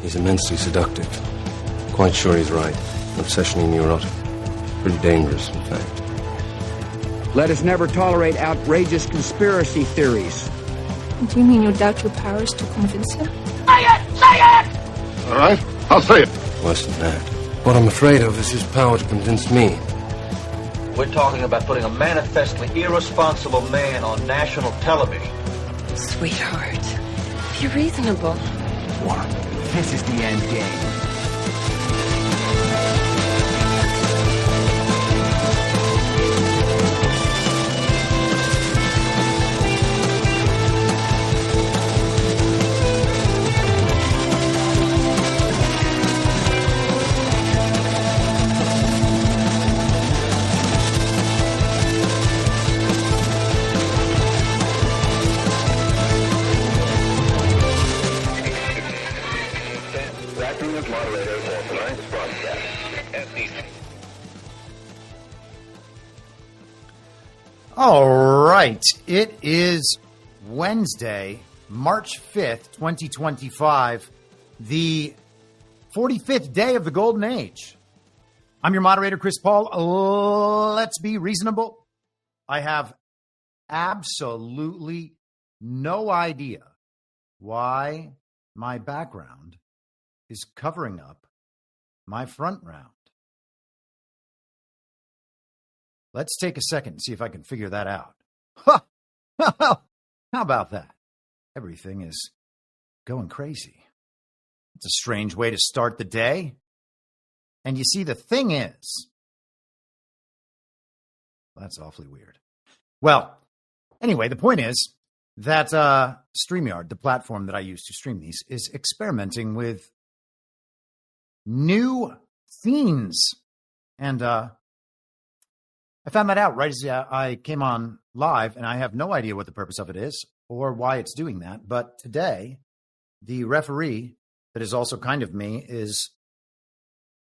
He's immensely seductive. Quite sure he's right. Obsessionally neurotic. Pretty dangerous, in fact. Let us never tolerate outrageous conspiracy theories. Do you mean you doubt your powers to convince him? Say it! Say it! All right, I'll say it. Worse than that. What I'm afraid of is his power to convince me. We're talking about putting a manifestly irresponsible man on national television. Sweetheart, be reasonable. What? This is the end game. All right. It is Wednesday, March 5th, 2025, the 45th day of the Golden Age. I'm your moderator, Chris Paul. Let's be reasonable. I have absolutely no idea why my background is covering up my front round. Let's take a second and see if I can figure that out. How about that? Everything is going crazy. It's a strange way to start the day. And you see, the thing is, that's awfully weird. Well, anyway, the point is that StreamYard, the platform that I use to stream these, is experimenting with new themes. And I found that out right as I came on live, and I have no idea what the purpose of it is or why it's doing that. But today, the referee that is also kind of me is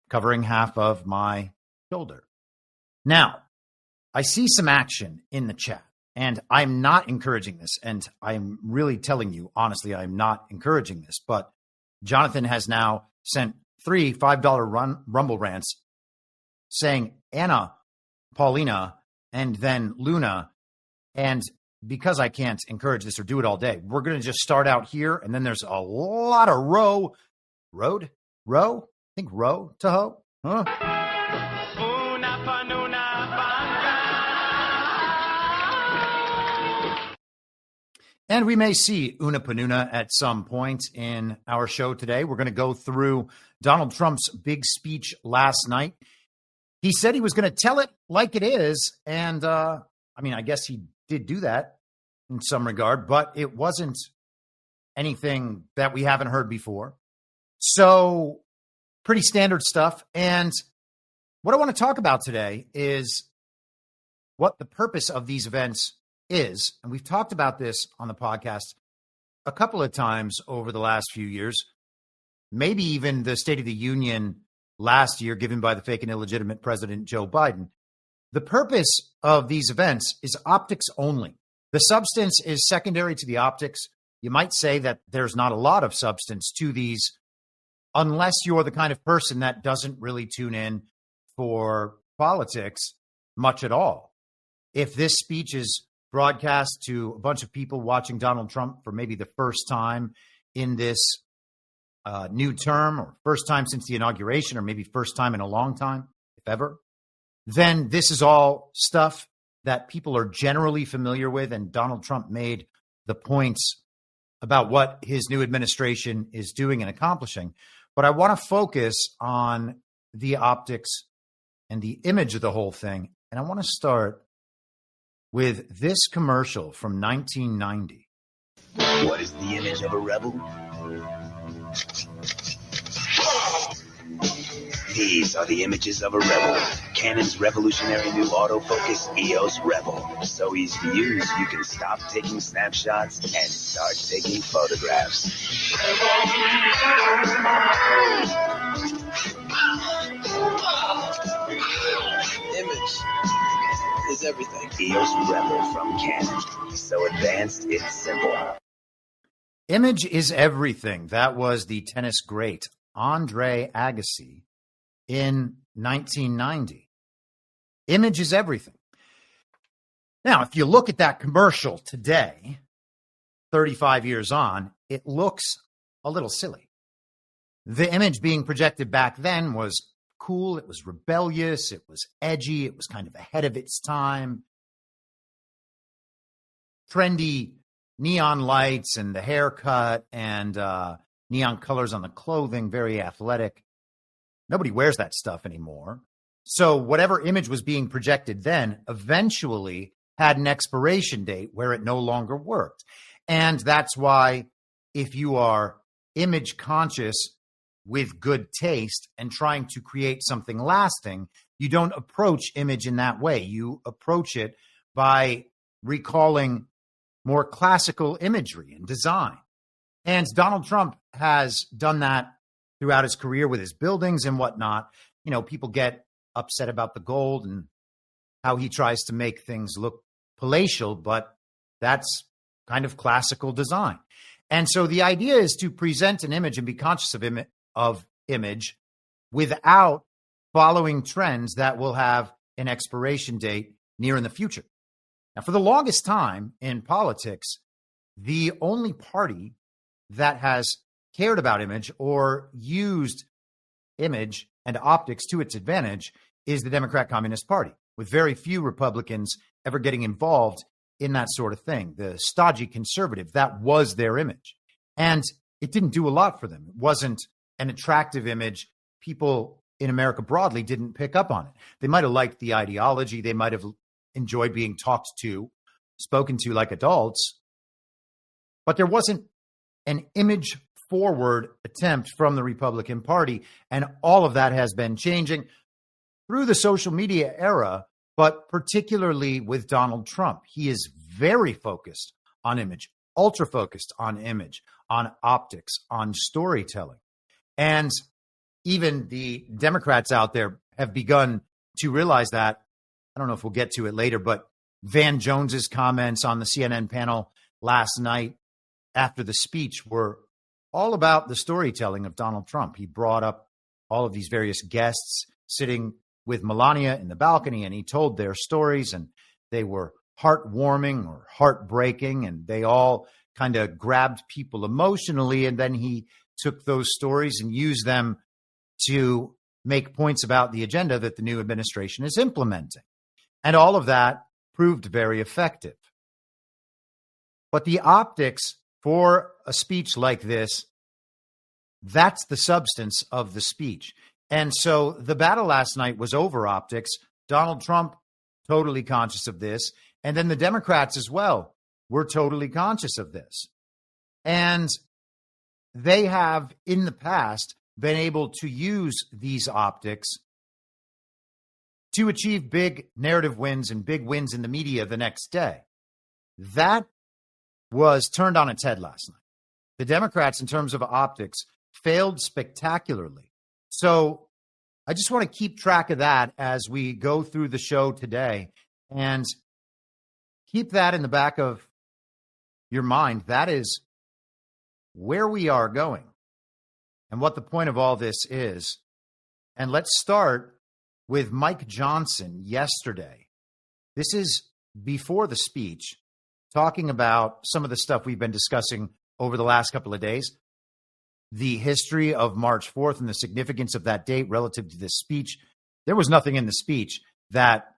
covering half of my shoulder. Now, I see some action in the chat, and I'm not encouraging this, and I'm really telling you, honestly, I'm not encouraging this, but Jonathan has now sent 3 $5 Rumble rants saying, Anna, Paulina, and then Luna. And because I can't encourage this or do it all day, we're going to just start out here. And then there's a lot of row to hoe. Huh? And we may see Una Panuna at some point in our show today. We're going to go through Donald Trump's big speech last night. He said he was going to tell it like it is. And I guess he did do that in some regard, but it wasn't anything that we haven't heard before. So pretty standard stuff. And what I want to talk about today is what the purpose of these events is. And we've talked about this on the podcast a couple of times over the last few years, maybe even the State of the Union last year given by the fake and illegitimate President Joe Biden. The purpose of these events is optics only. The substance is secondary to the optics. You might say that there's not a lot of substance to these unless you're the kind of person that doesn't really tune in for politics much at all. If this speech is broadcast to a bunch of people watching Donald Trump for maybe the first time in this new term, or first time since the inauguration, or maybe first time in a long time, if ever, then this is all stuff that people are generally familiar with. And Donald Trump made the points about what his new administration is doing and accomplishing. But I want to focus on the optics and the image of the whole thing. And I want to start with this commercial from 1990. What is the image of a rebel? These are the images of a rebel. Canon's revolutionary new autofocus EOS Rebel. So easy to use, you can stop taking snapshots and start taking photographs. Image is everything. EOS Rebel from Canon. So advanced, it's simple. Image is everything. That was the tennis great Andre Agassi in 1990. Image is everything. Now, if you look at that commercial today, 35 years on, it looks a little silly. The image being projected back then was cool. It was rebellious. It was edgy. It was kind of ahead of its time. Trendy neon lights and the haircut and neon colors on the clothing, very athletic. Nobody wears that stuff anymore. So whatever image was being projected then eventually had an expiration date where it no longer worked. And that's why if you are image conscious with good taste and trying to create something lasting, you don't approach image in that way. You approach it by recalling more classical imagery and design. And Donald Trump has done that throughout his career with his buildings and whatnot. You know, people get upset about the gold and how he tries to make things look palatial, but that's kind of classical design. And so the idea is to present an image and be conscious of image without following trends that will have an expiration date near in the future. Now, for the longest time in politics, the only party that has cared about image or used image and optics to its advantage is the Democrat Communist Party, with very few Republicans ever getting involved in that sort of thing. The stodgy conservative, that was their image. And it didn't do a lot for them. It wasn't an attractive image. People in America broadly didn't pick up on it. They might have liked the ideology. They might have enjoyed being talked to, spoken to like adults. But there wasn't an image forward attempt from the Republican Party. And all of that has been changing through the social media era, but particularly with Donald Trump. He is very focused on image, ultra focused on image, on optics, on storytelling. And even the Democrats out there have begun to realize that. I don't know if we'll get to it later, but Van Jones's comments on the CNN panel last night after the speech were all about the storytelling of Donald Trump. He brought up all of these various guests sitting with Melania in the balcony, and he told their stories, and they were heartwarming or heartbreaking, and they all kind of grabbed people emotionally. And then he took those stories and used them to make points about the agenda that the new administration is implementing. And all of that proved very effective. But the optics for a speech like this, that's the substance of the speech. And so the battle last night was over optics. Donald Trump, totally conscious of this. And then the Democrats as well were totally conscious of this. And they have in the past been able to use these optics to achieve big narrative wins and big wins in the media the next day. That was turned on its head last night. The Democrats, in terms of optics, failed spectacularly. So I just want to keep track of that as we go through the show today and keep that in the back of your mind. That is where we are going and what the point of all this is. And let's start with Mike Johnson yesterday. This is before the speech, talking about some of the stuff we've been discussing over the last couple of days, the history of March 4th and the significance of that date relative to this speech. There was nothing in the speech that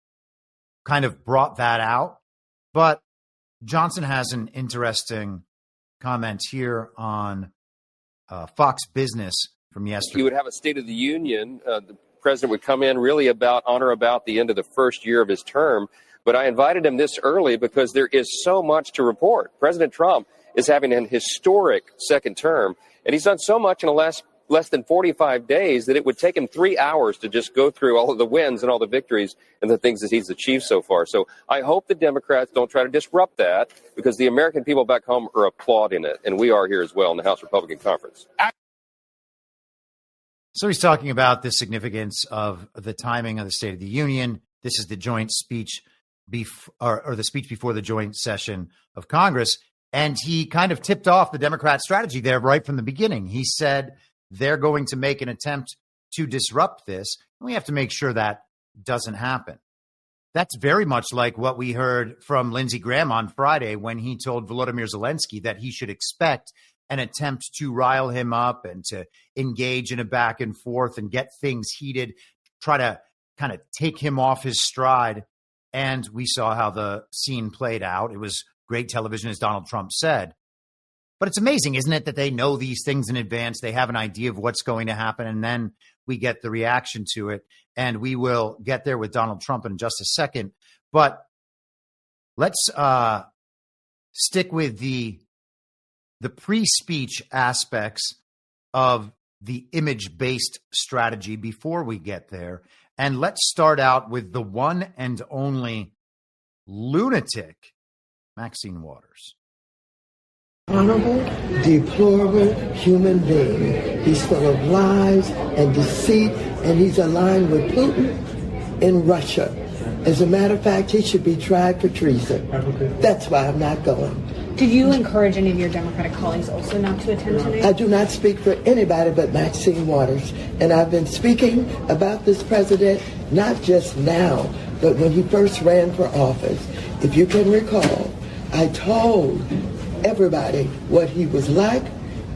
kind of brought that out, but Johnson has an interesting comment here on Fox Business from yesterday. He would have a State of the Union. The president would come in really about the end of the first year of his term. But I invited him this early because there is so much to report. President Trump is having an historic second term, and he's done so much in the less than 45 days that it would take him 3 hours to just go through all of the wins and all the victories and the things that he's achieved so far. So I hope the Democrats don't try to disrupt that, because the American people back home are applauding it, and we are here as well in the House Republican Conference. So he's talking about the significance of the timing of the State of the Union. This is the joint speech or the speech before the joint session of Congress. And he kind of tipped off the Democrat strategy there right from the beginning. He said they're going to make an attempt to disrupt this. And we have to make sure that doesn't happen. That's very much like what we heard from Lindsey Graham on Friday when he told Volodymyr Zelensky that he should expect an attempt to rile him up and to engage in a back and forth and get things heated, try to kind of take him off his stride. And we saw how the scene played out. It was great television, as Donald Trump said. But it's amazing, isn't it, that they know these things in advance. They have an idea of what's going to happen, and then we get the reaction to it. And we will get there with Donald Trump in just a second. But let's stick with the pre-speech aspects of the image-based strategy before we get there. And let's start out with the one and only lunatic, Maxine Waters. Honorable, deplorable human being. He's full of lies and deceit, and he's aligned with Putin in Russia. As a matter of fact, he should be tried for treason. That's why I'm not going. Did you encourage any of your Democratic colleagues also not to attend tonight? I do not speak for anybody but Maxine Waters. And I've been speaking about this president not just now, but when he first ran for office. If you can recall, I told everybody what he was like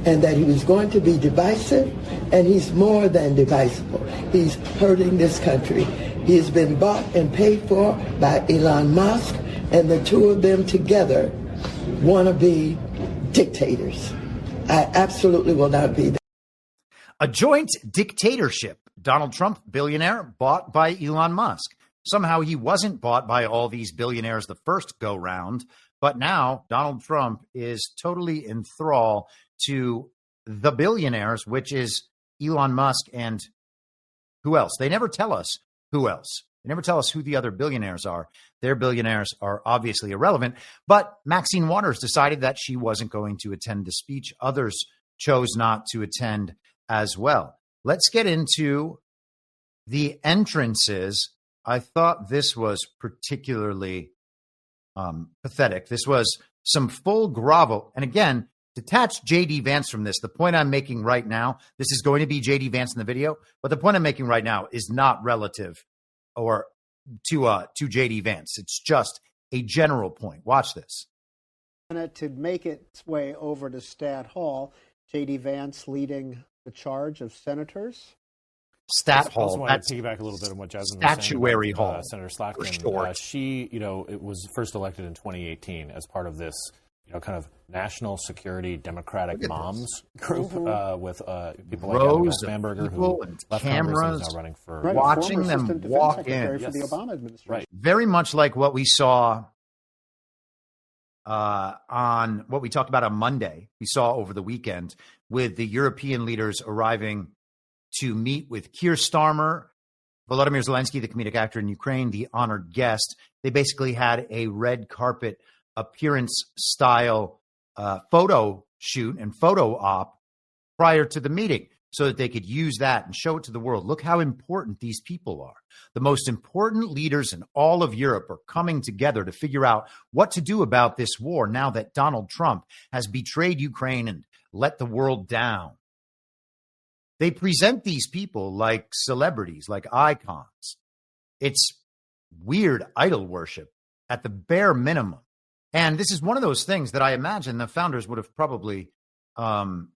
and that he was going to be divisive, and he's more than divisive. He's hurting this country. He has been bought and paid for by Elon Musk, and the two of them together want to be dictators. I absolutely will not be that. A joint dictatorship. Donald Trump, billionaire, bought by Elon Musk. Somehow he wasn't bought by all these billionaires the first go round, but now Donald Trump is totally in thrall to the billionaires, which is Elon Musk and who else? They never tell us who else. They never tell us who the other billionaires are. Their billionaires are obviously irrelevant, but Maxine Waters decided that she wasn't going to attend the speech. Others chose not to attend as well. Let's get into the entrances. I thought this was particularly pathetic. This was some full grovel. And again, detach J.D. Vance from this. The point I'm making right now, this is going to be J.D. Vance in the video, but the point I'm making right now is not relative or to J.D. Vance. It's just a general point. Watch this. To make its way over to Stat Hall, J.D. Vance leading the charge of senators. Stat Hall. I also want to piggyback a little bit on what Jasmine was saying. Statuary Hall. Senator Slackman. She, it was first elected in 2018 as part of this, kind of national security Democratic moms group with people like Rows Bamberger, of who and left cameras Congress and is now running for watching them walk in. For the Obama administration. Right. Very much like what we saw on what we talked about on Monday. We saw over the weekend with the European leaders arriving to meet with Keir Starmer, Volodymyr Zelensky, the comedic actor in Ukraine, the honored guest. They basically had a red carpet appearance style photo shoot and photo op prior to the meeting so that they could use that and show it to the world. Look how important these people are. The most important leaders in all of Europe are coming together to figure out what to do about this war now that Donald Trump has betrayed Ukraine and let the world down. They present these people like celebrities, like icons. It's weird idol worship at the bare minimum. And this is one of those things that I imagine the founders would have probably been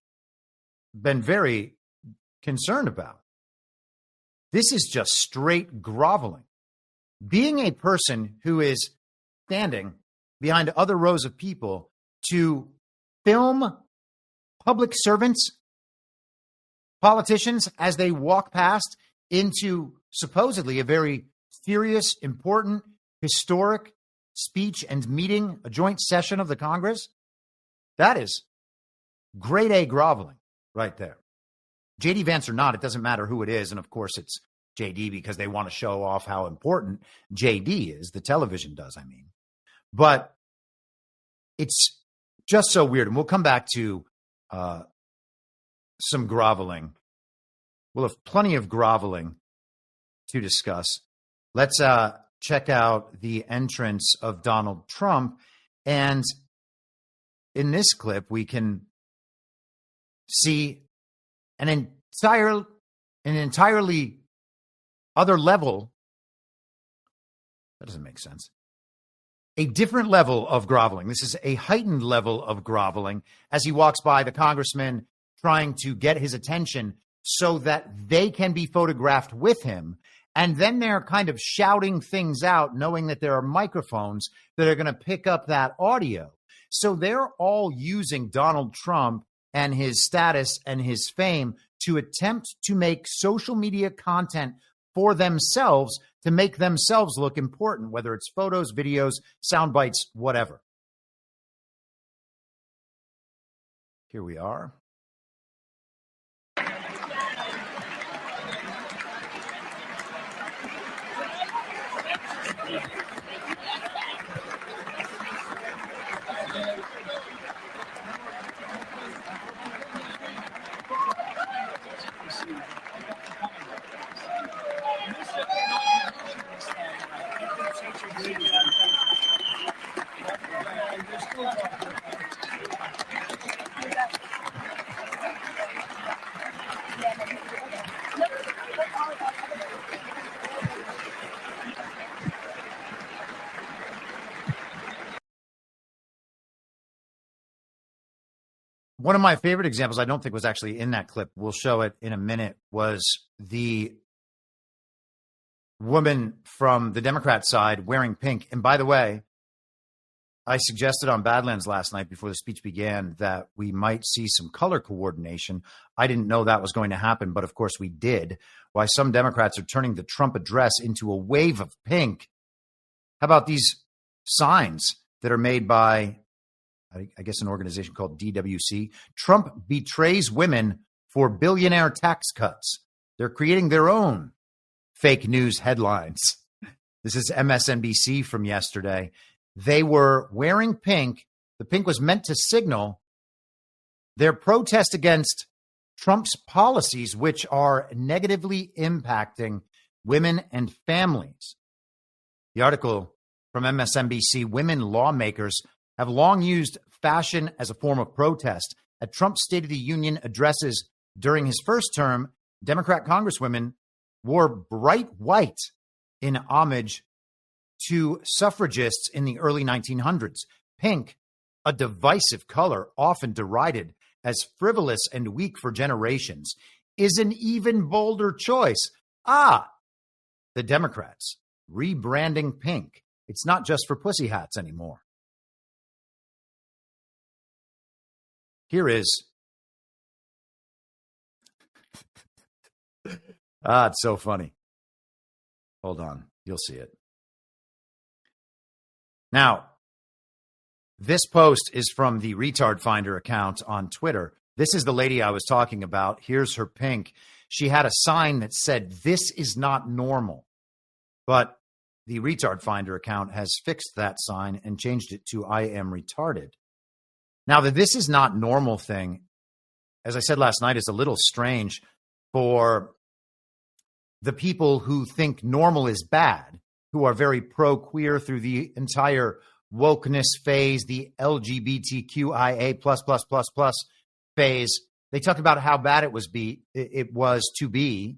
very concerned about. This is just straight groveling. Being a person who is standing behind other rows of people to film public servants, politicians, as they walk past into supposedly a very serious, important, historic speech and meeting, a joint session of the Congress, that is grade A groveling right there. J.D. Vance or not, it doesn't matter who it is. And of course, it's J.D. because they want to show off how important J.D. is. The television does, I mean. But it's just so weird. And we'll come back to some groveling. We'll have plenty of groveling to discuss. Let's check out the entrance of Donald Trump. And in this clip, we can see an entirely other level. That doesn't make sense. A different level of groveling. This is a heightened level of groveling as he walks by the congressman trying to get his attention so that they can be photographed with him. And then they're kind of shouting things out, knowing that there are microphones that are going to pick up that audio. So they're all using Donald Trump and his status and his fame to attempt to make social media content for themselves, to make themselves look important, whether it's photos, videos, sound bites, whatever. Here we are. One of my favorite examples, I don't think was actually in that clip, we'll show it in a minute, was the woman from the Democrat side wearing pink. And by the way, I suggested on Badlands last night before the speech began that we might see some color coordination. I didn't know that was going to happen, but of course we did. Why some Democrats are turning the Trump address into a wave of pink. How about these signs that are made by, I guess, an organization called DWC? Trump betrays women for billionaire tax cuts. They're creating their own fake news headlines. This is MSNBC from yesterday. They were wearing pink. The pink was meant to signal their protest against Trump's policies, which are negatively impacting women and families. The article from MSNBC, women lawmakers have long used fashion as a form of protest. At Trump's State of the Union addresses during his first term, Democrat congresswomen wore bright white in homage to suffragists in the early 1900s. Pink, a divisive color often derided as frivolous and weak for generations, is an even bolder choice. The Democrats rebranding pink. It's not just for pussy hats anymore. Here is. It's so funny. Hold on. You'll see it. Now, this post is from the Retard Finder account on Twitter. This is the lady I was talking about. Here's her pink. She had a sign that said, "This is not normal." But the Retard Finder account has fixed that sign and changed it to "I am retarded." Now, the "this is not normal" thing, as I said last night, is a little strange for the people who think normal is bad, who are very pro-queer through the entire wokeness phase, the LGBTQIA plus phase. They talked about how bad it was to be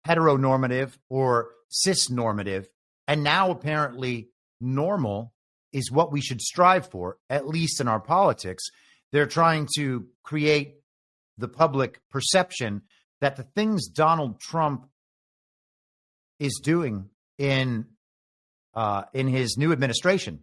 heteronormative or cisnormative, and now apparently normal is what we should strive for, at least in our politics. They're trying to create the public perception that the things Donald Trump is doing in his new administration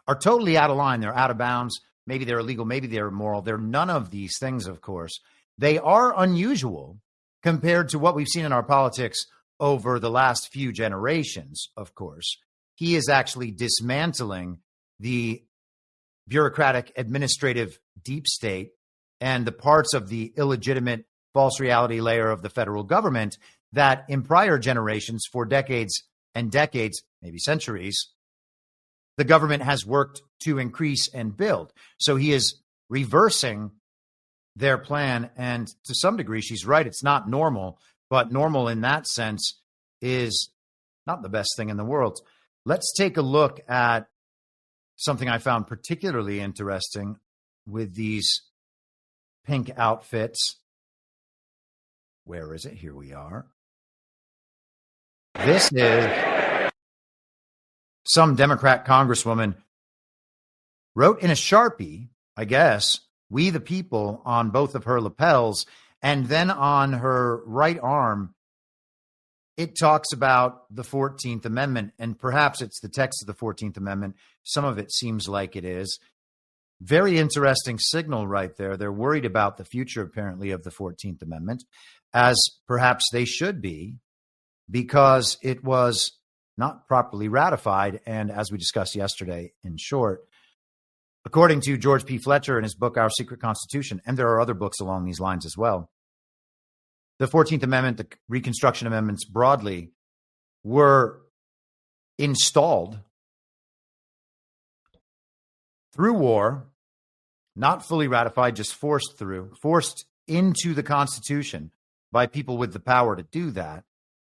are totally out of line. They're out of bounds. Maybe they're illegal. Maybe they're immoral. They're none of these things, of course. They are unusual compared to what we've seen in our politics over the last few generations, of course. He is actually dismantling the bureaucratic administrative deep state and the parts of the illegitimate false reality layer of the federal government that in prior generations, for decades and decades, maybe centuries, the government has worked to increase and build. So he is reversing their plan. And to some degree, she's right. It's not normal, but normal in that sense is not the best thing in the world. Let's take a look at something I found particularly interesting with these pink outfits. Where is it? Here we are. This is some Democrat congresswoman wrote in a Sharpie, I guess, "We the people" on both of her lapels. And then on her right arm, it talks about the 14th Amendment. And perhaps it's the text of the 14th Amendment. Some of it seems like it is. Very interesting signal right there. They're worried about the future, apparently, of the 14th Amendment, as perhaps they should be, because it was not properly ratified. And as we discussed yesterday, in short, according to George P. Fletcher in his book, Our Secret Constitution, and there are other books along these lines as well, the 14th Amendment, the Reconstruction Amendments broadly, were installed through war, not fully ratified, just forced into the Constitution by people with the power to do that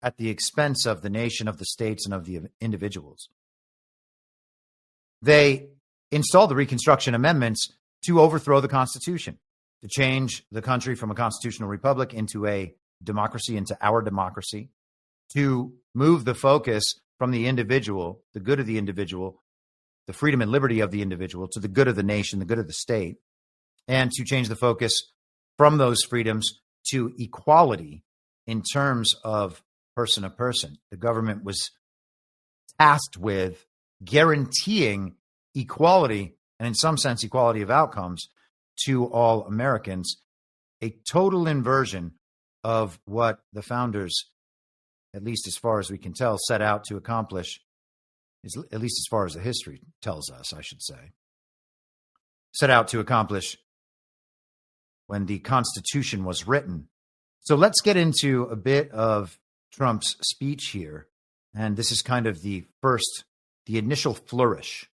at the expense of the nation, of the states, and of the individuals. They installed the Reconstruction Amendments to overthrow the Constitution, to change the country from a constitutional republic into a democracy, into our democracy, to move the focus from the individual, the good of the individual, the freedom and liberty of the individual, to the good of the nation, the good of the state, and to change the focus from those freedoms to equality in terms of person to person. The government was tasked with guaranteeing equality, and in some sense, equality of outcomes to all Americans, a total inversion of what the founders, at least as far as we can tell, set out to accomplish, at least as far as the history tells us, I should say, set out to accomplish when the Constitution was written. So let's get into a bit of Trump's speech here. And this is kind of the initial flourish.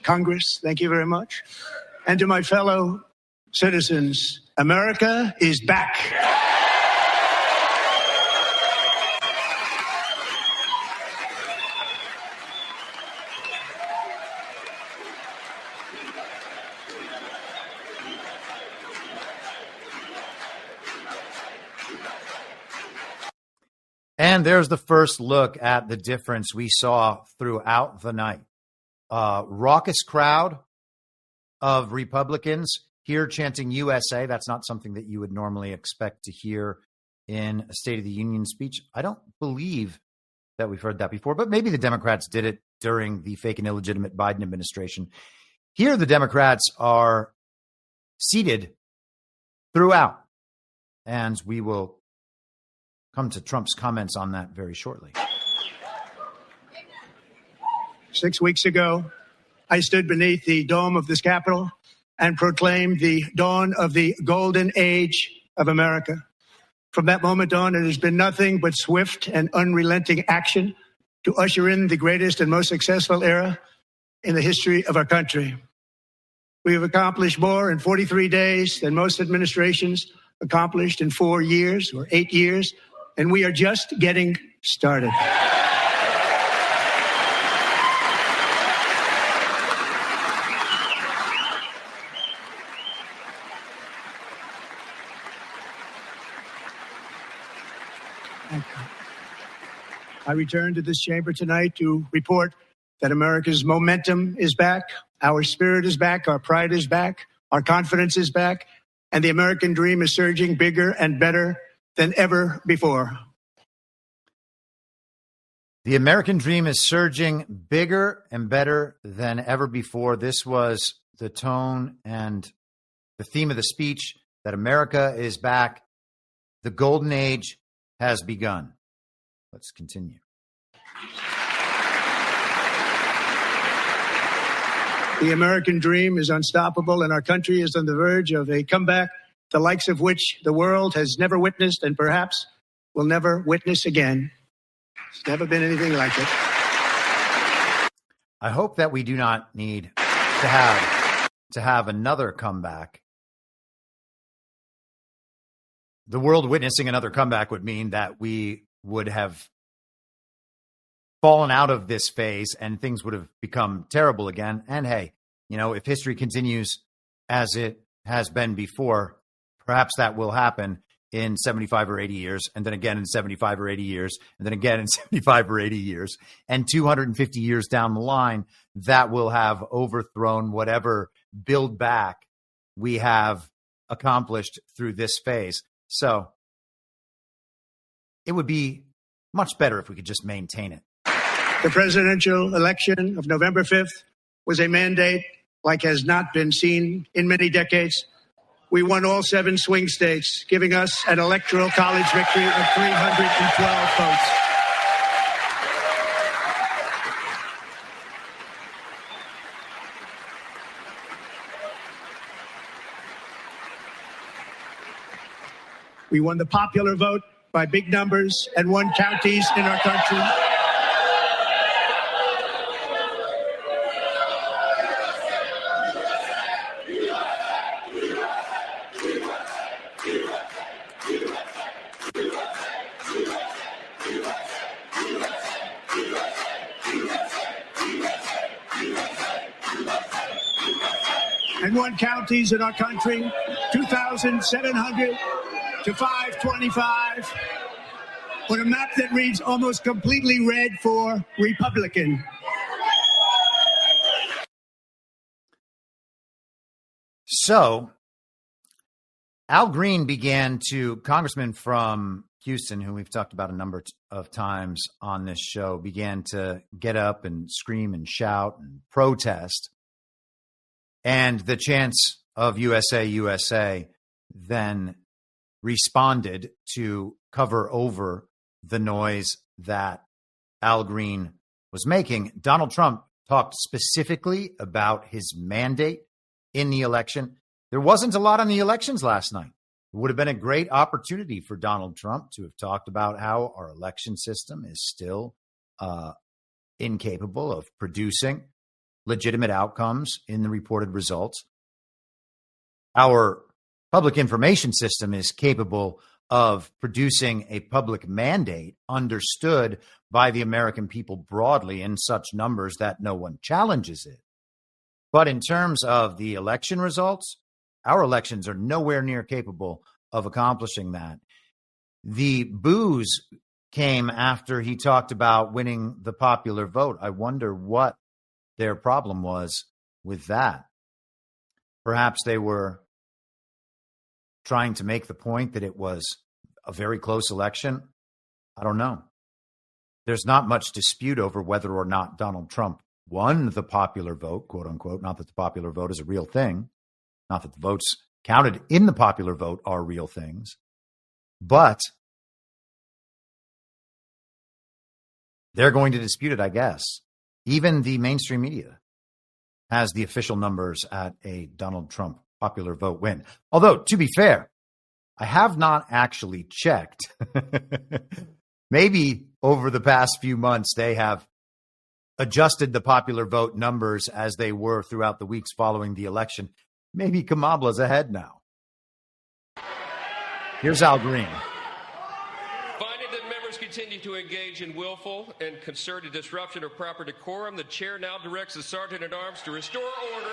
Congress, thank you very much. And to my fellow citizens, America is back. And there's the first look at the difference we saw throughout the night. Raucous crowd of Republicans here chanting USA. That's not something that you would normally expect to hear in a State of the Union speech. I don't believe that we've heard that before, but maybe the Democrats did it during the fake and illegitimate Biden administration. Here, the Democrats are seated throughout, and we will come to Trump's comments on that very shortly. 6 weeks ago, I stood beneath the dome of this Capitol and proclaimed the dawn of the golden age of America. From that moment on, it has been nothing but swift and unrelenting action to usher in the greatest and most successful era in the history of our country. We have accomplished more in 43 days than most administrations accomplished in 4 years or 8 years, and we are just getting started. I return to this chamber tonight to report that America's momentum is back, our spirit is back, our pride is back, our confidence is back, and the American dream is surging bigger and better than ever before. The American dream is surging bigger and better than ever before. This was the tone and the theme of the speech, that America is back. The golden age has begun. Let's continue. The American dream is unstoppable, and our country is on the verge of a comeback, the likes of which the world has never witnessed and perhaps will never witness again. There's never been anything like it. I hope that we do not need to have another comeback. The world witnessing another comeback would mean that we would have fallen out of this phase and things would have become terrible again. And hey, if history continues as it has been before, perhaps that will happen in 75 or 80 years, and then again in 75 or 80 years, and then again in 75 or 80 years, and 250 years down the line, that will have overthrown whatever build back we have accomplished through this phase. So it would be much better if we could just maintain it. The presidential election of November 5th was a mandate like has not been seen in many decades. We won all 7 swing states, giving us an electoral college victory of 312 votes. We won the popular vote by big numbers and won counties in our country. And won counties in our country, 2,700 to 525, on a map that reads almost completely red for Republican. So Al Green Congressman from Houston, who we've talked about a number of times on this show, began to get up and scream and shout and protest. And the chants of USA, USA then responded to cover over the noise that Al Green was making. Donald Trump talked specifically about his mandate in the election. There wasn't a lot on the elections last night. It would have been a great opportunity for Donald Trump to have talked about how our election system is still incapable of producing legitimate outcomes in the reported results. Our public information system is capable of producing a public mandate understood by the American people broadly in such numbers that no one challenges it. But in terms of the election results, our elections are nowhere near capable of accomplishing that. The boos came after he talked about winning the popular vote. I wonder what their problem was with that. Perhaps they were trying to make the point that it was a very close election. I don't know. There's not much dispute over whether or not Donald Trump won the popular vote, quote unquote. Not that the popular vote is a real thing. Not that the votes counted in the popular vote are real things. But they're going to dispute it, I guess. Even the mainstream media has the official numbers at a Donald Trump popular vote win. Although, to be fair, I have not actually checked. Maybe over the past few months, they have adjusted the popular vote numbers as they were throughout the weeks following the election. Maybe Kamala's ahead now. Here's Al Green. Finding that members continue to engage in willful and concerted disruption of proper decorum, the chair now directs the sergeant at arms to restore order.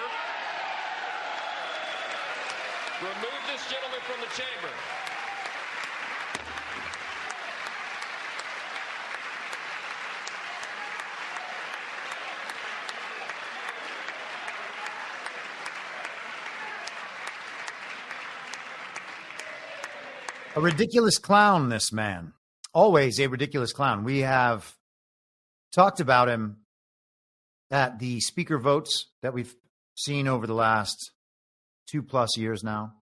Remove this gentleman from the chamber. A ridiculous clown, this man. Always a ridiculous clown. We have talked about him at the speaker votes that we've seen over the last 2+ years now.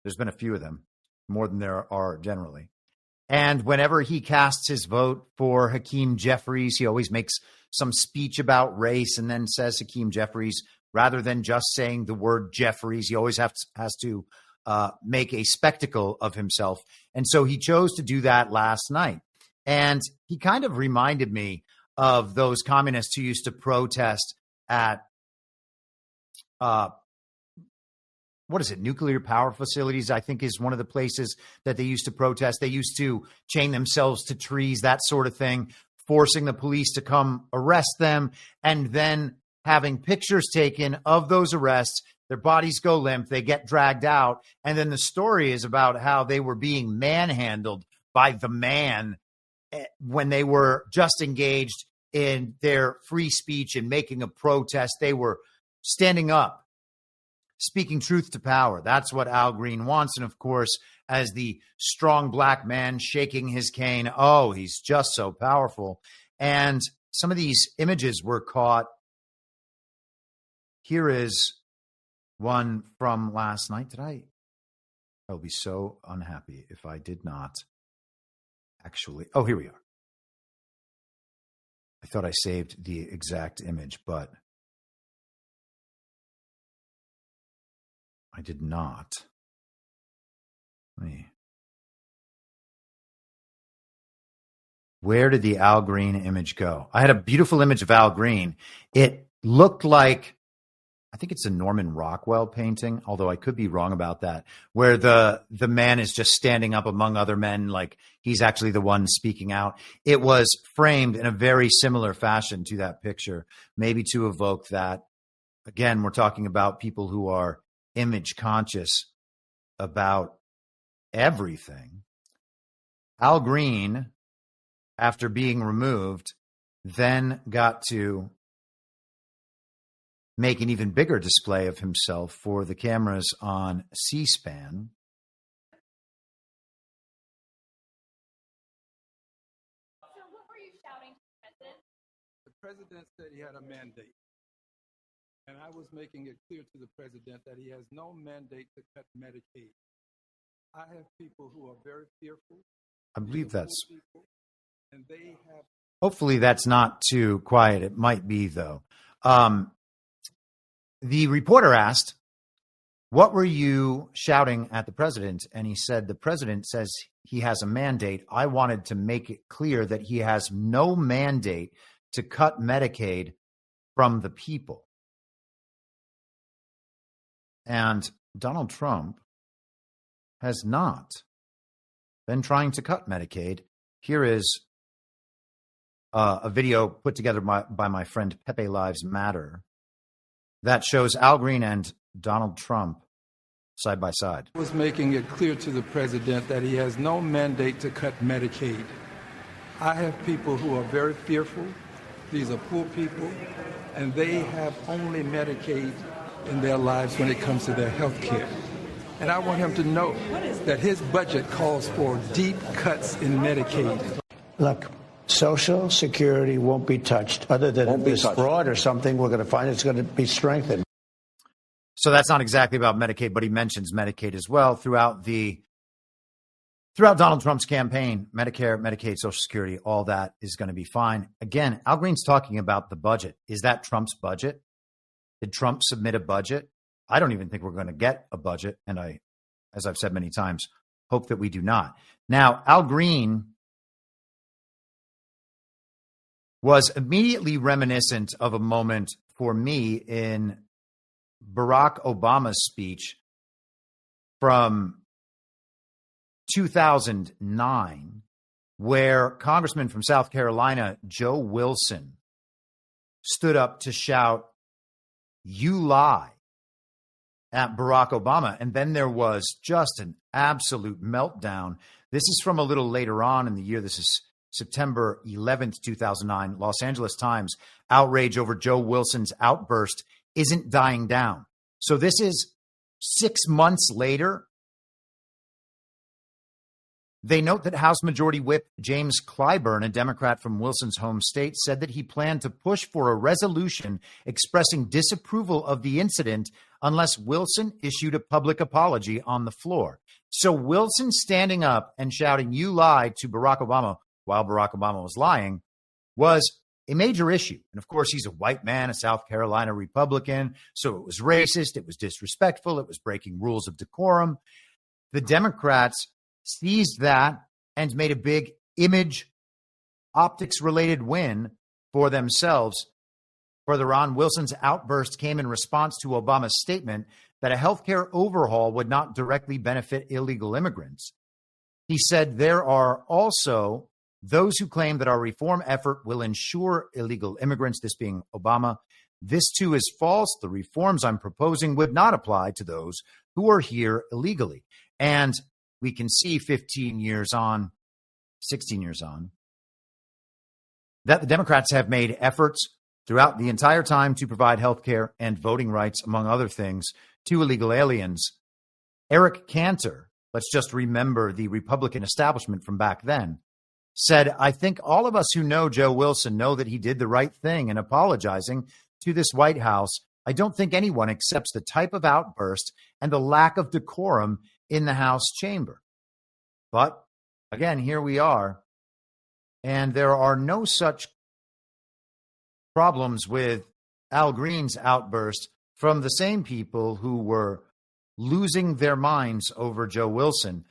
There's been a few of them, more than there are generally. And whenever he casts his vote for Hakeem Jeffries, he always makes some speech about race and then says Hakeem Jeffries, rather than just saying the word Jeffries. He always has to make a spectacle of himself. And so he chose to do that last night. And he kind of reminded me of those communists who used to protest at, nuclear power facilities, I think is one of the places that they used to protest. They used to chain themselves to trees, that sort of thing, forcing the police to come arrest them. And then having pictures taken of those arrests. Their bodies go limp. They get dragged out. And then the story is about how they were being manhandled by the man when they were just engaged in their free speech and making a protest. They were standing up, speaking truth to power. That's what Al Green wants. And of course, as the strong black man shaking his cane, oh, he's just so powerful. And some of these images were caught. Here is one from last night. I'll be so unhappy if I did not actually. Oh, here we are. I thought I saved the exact image, but I did not. Where did the Al Green image go? I had a beautiful image of Al Green. It looked like, I think it's a Norman Rockwell painting, although I could be wrong about that, where the man is just standing up among other men like he's actually the one speaking out. It was framed in a very similar fashion to that picture, maybe to evoke that. Again, we're talking about people who are image conscious about everything. Al Green, after being removed, then got to make an even bigger display of himself for the cameras on C-SPAN. So what were you shouting to the president? The president said he had a mandate. And I was making it clear to the president that he has no mandate to cut Medicaid. I have people who are very fearful. I believe that's... People, and they have... Hopefully that's not too quiet. It might be, though. The reporter asked, what were you shouting at the president? And he said, the president says he has a mandate. I wanted to make it clear that he has no mandate to cut Medicaid from the people. And Donald Trump has not been trying to cut Medicaid. Here is a video put together by my friend Pepe Lives Matter that shows Al Green and Donald Trump side by side. I was making it clear to the president that he has no mandate to cut Medicaid. I have people who are very fearful. These are poor people, and they have only Medicaid in their lives when it comes to their health care. And I want him to know that his budget calls for deep cuts in Medicaid. Look, Social Security won't be touched. Other than this fraud or something, we're going to find it's going to be strengthened. So that's not exactly about Medicaid, but he mentions Medicaid as well throughout Donald Trump's campaign. Medicare, Medicaid, Social Security, all that is going to be fine. Again, Al Green's talking about the budget. Is that Trump's budget? Did Trump submit a budget? I don't even think we're going to get a budget. And I, as I've said many times, hope that we do not. Now, Al Green was immediately reminiscent of a moment for me in Barack Obama's speech from 2009, where Congressman from South Carolina, Joe Wilson, stood up to shout, "You lie," at Barack Obama. And then there was just an absolute meltdown. This is from a little later on in the year. This is September 11th, 2009, Los Angeles Times. Outrage over Joe Wilson's outburst isn't dying down. So this is 6 months later. They note that House Majority Whip James Clyburn, a Democrat from Wilson's home state, said that he planned to push for a resolution expressing disapproval of the incident unless Wilson issued a public apology on the floor. So Wilson standing up and shouting, "You lied," to Barack Obama while Barack Obama was lying was a major issue. And of course, he's a white man, a South Carolina Republican. So it was racist. It was disrespectful. It was breaking rules of decorum. The Democrats seized that and made a big image optics related win for themselves. Further on, Wilson's outburst came in response to Obama's statement that a healthcare overhaul would not directly benefit illegal immigrants. He said there are also those who claim that our reform effort will ensure illegal immigrants, this being Obama, This too is false. The reforms I'm proposing would not apply to those who are here illegally. And we can see 15 years on, 16 years on, that the Democrats have made efforts throughout the entire time to provide health care and voting rights, among other things, to illegal aliens. Eric Cantor, let's just remember the Republican establishment from back then, said, I think all of us who know Joe Wilson know that he did the right thing in apologizing to this White House. I don't think anyone accepts the type of outburst and the lack of decorum in the House chamber. But again, here we are. And there are no such problems with Al Green's outburst from the same people who were losing their minds over Joe Wilson.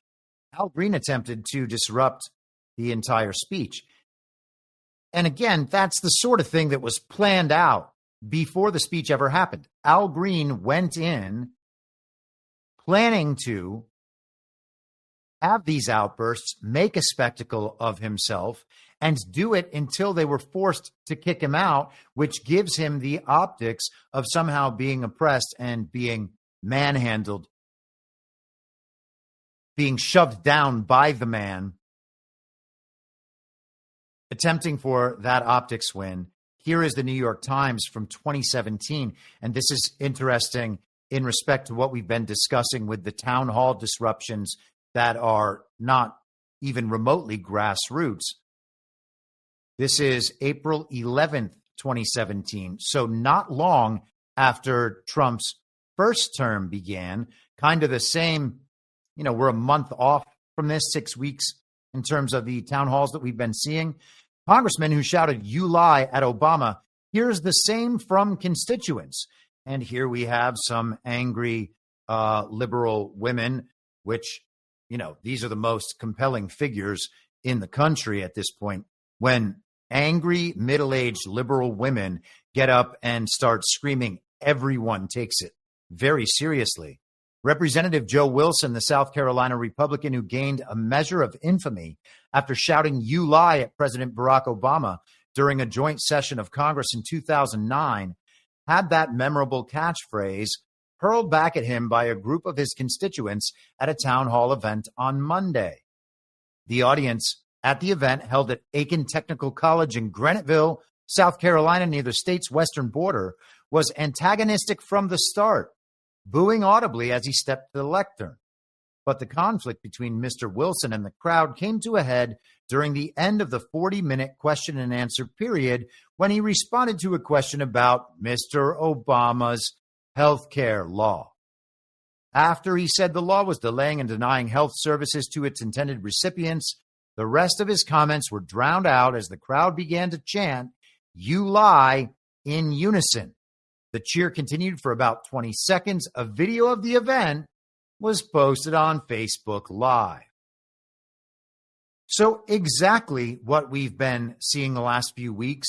Al Green attempted to disrupt the entire speech. And again, that's the sort of thing that was planned out before the speech ever happened. Al Green went in planning to have these outbursts, make a spectacle of himself, and do it until they were forced to kick him out, which gives him the optics of somehow being oppressed and being manhandled, being shoved down by the man, attempting for that optics win. Here is the New York Times from 2017, and this is interesting in respect to what we've been discussing with the town hall disruptions that are not even remotely grassroots. This is April 11th, 2017. So not long after Trump's first term began, kind of the same, we're a month off from this, 6 weeks in terms of the town halls that we've been seeing. Congressmen who shouted, "You lie," at Obama. Here's the same from constituents. And here we have some angry liberal women, which, these are the most compelling figures in the country at this point. When angry, middle-aged liberal women get up and start screaming, everyone takes it very seriously. Representative Joe Wilson, the South Carolina Republican who gained a measure of infamy after shouting "You lie" at President Barack Obama during a joint session of Congress in 2009, had that memorable catchphrase hurled back at him by a group of his constituents at a town hall event on Monday. The audience at the event, held at Aiken Technical College in Graniteville, South Carolina, near the state's western border, was antagonistic from the start, booing audibly as he stepped to the lectern. But the conflict between Mr. Wilson and the crowd came to a head during the end of the 40-minute question and answer period when he responded to a question about Mr. Obama's health care law. After he said the law was delaying and denying health services to its intended recipients, the rest of his comments were drowned out as the crowd began to chant, "You lie," in unison. The cheer continued for about 20 seconds. A video of the event was posted on Facebook Live. So exactly what we've been seeing the last few weeks.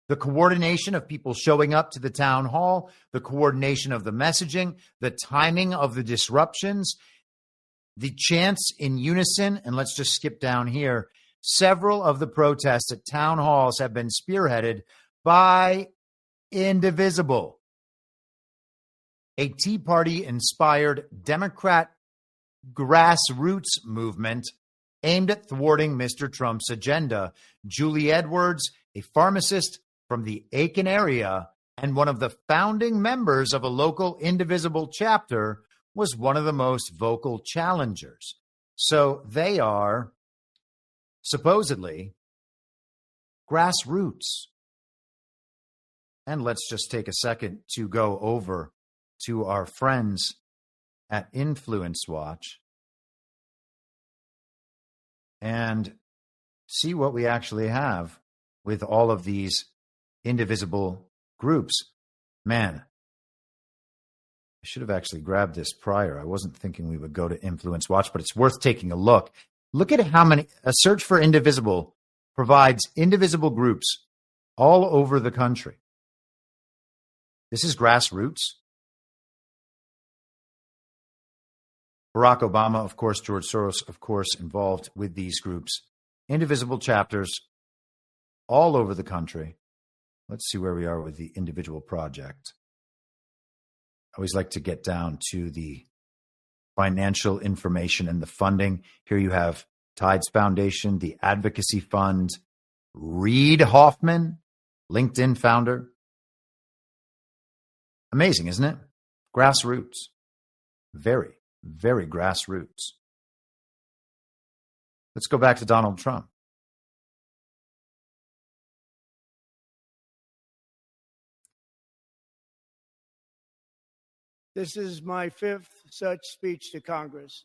The coordination of people showing up to the town hall, the coordination of the messaging, the timing of the disruptions, the chants in unison. And let's just skip down here. Several of the protests at town halls have been spearheaded by Indivisible, a Tea Party-inspired Democrat grassroots movement aimed at thwarting Mr. Trump's agenda. Julie Edwards, a pharmacist from the Aiken area and one of the founding members of a local Indivisible chapter, was one of the most vocal challengers. So they are supposedly grassroots. And let's just take a second to go over to our friends at Influence Watch and see what we actually have with all of these indivisible groups. Man, I should have actually grabbed this prior. I wasn't thinking we would go to Influence Watch, but it's worth taking a look. Look at how many, a search for Indivisible provides indivisible groups all over the country. This is grassroots. Barack Obama, of course, George Soros, of course, involved with these groups. Indivisible chapters all over the country. Let's see where we are with the individual project. I always like to get down to the financial information and the funding. Here you have Tides Foundation, the Advocacy Fund, Reid Hoffman, LinkedIn founder. Amazing, isn't it? Grassroots. Very, very grassroots. Let's go back to Donald Trump. This is my fifth such speech to Congress.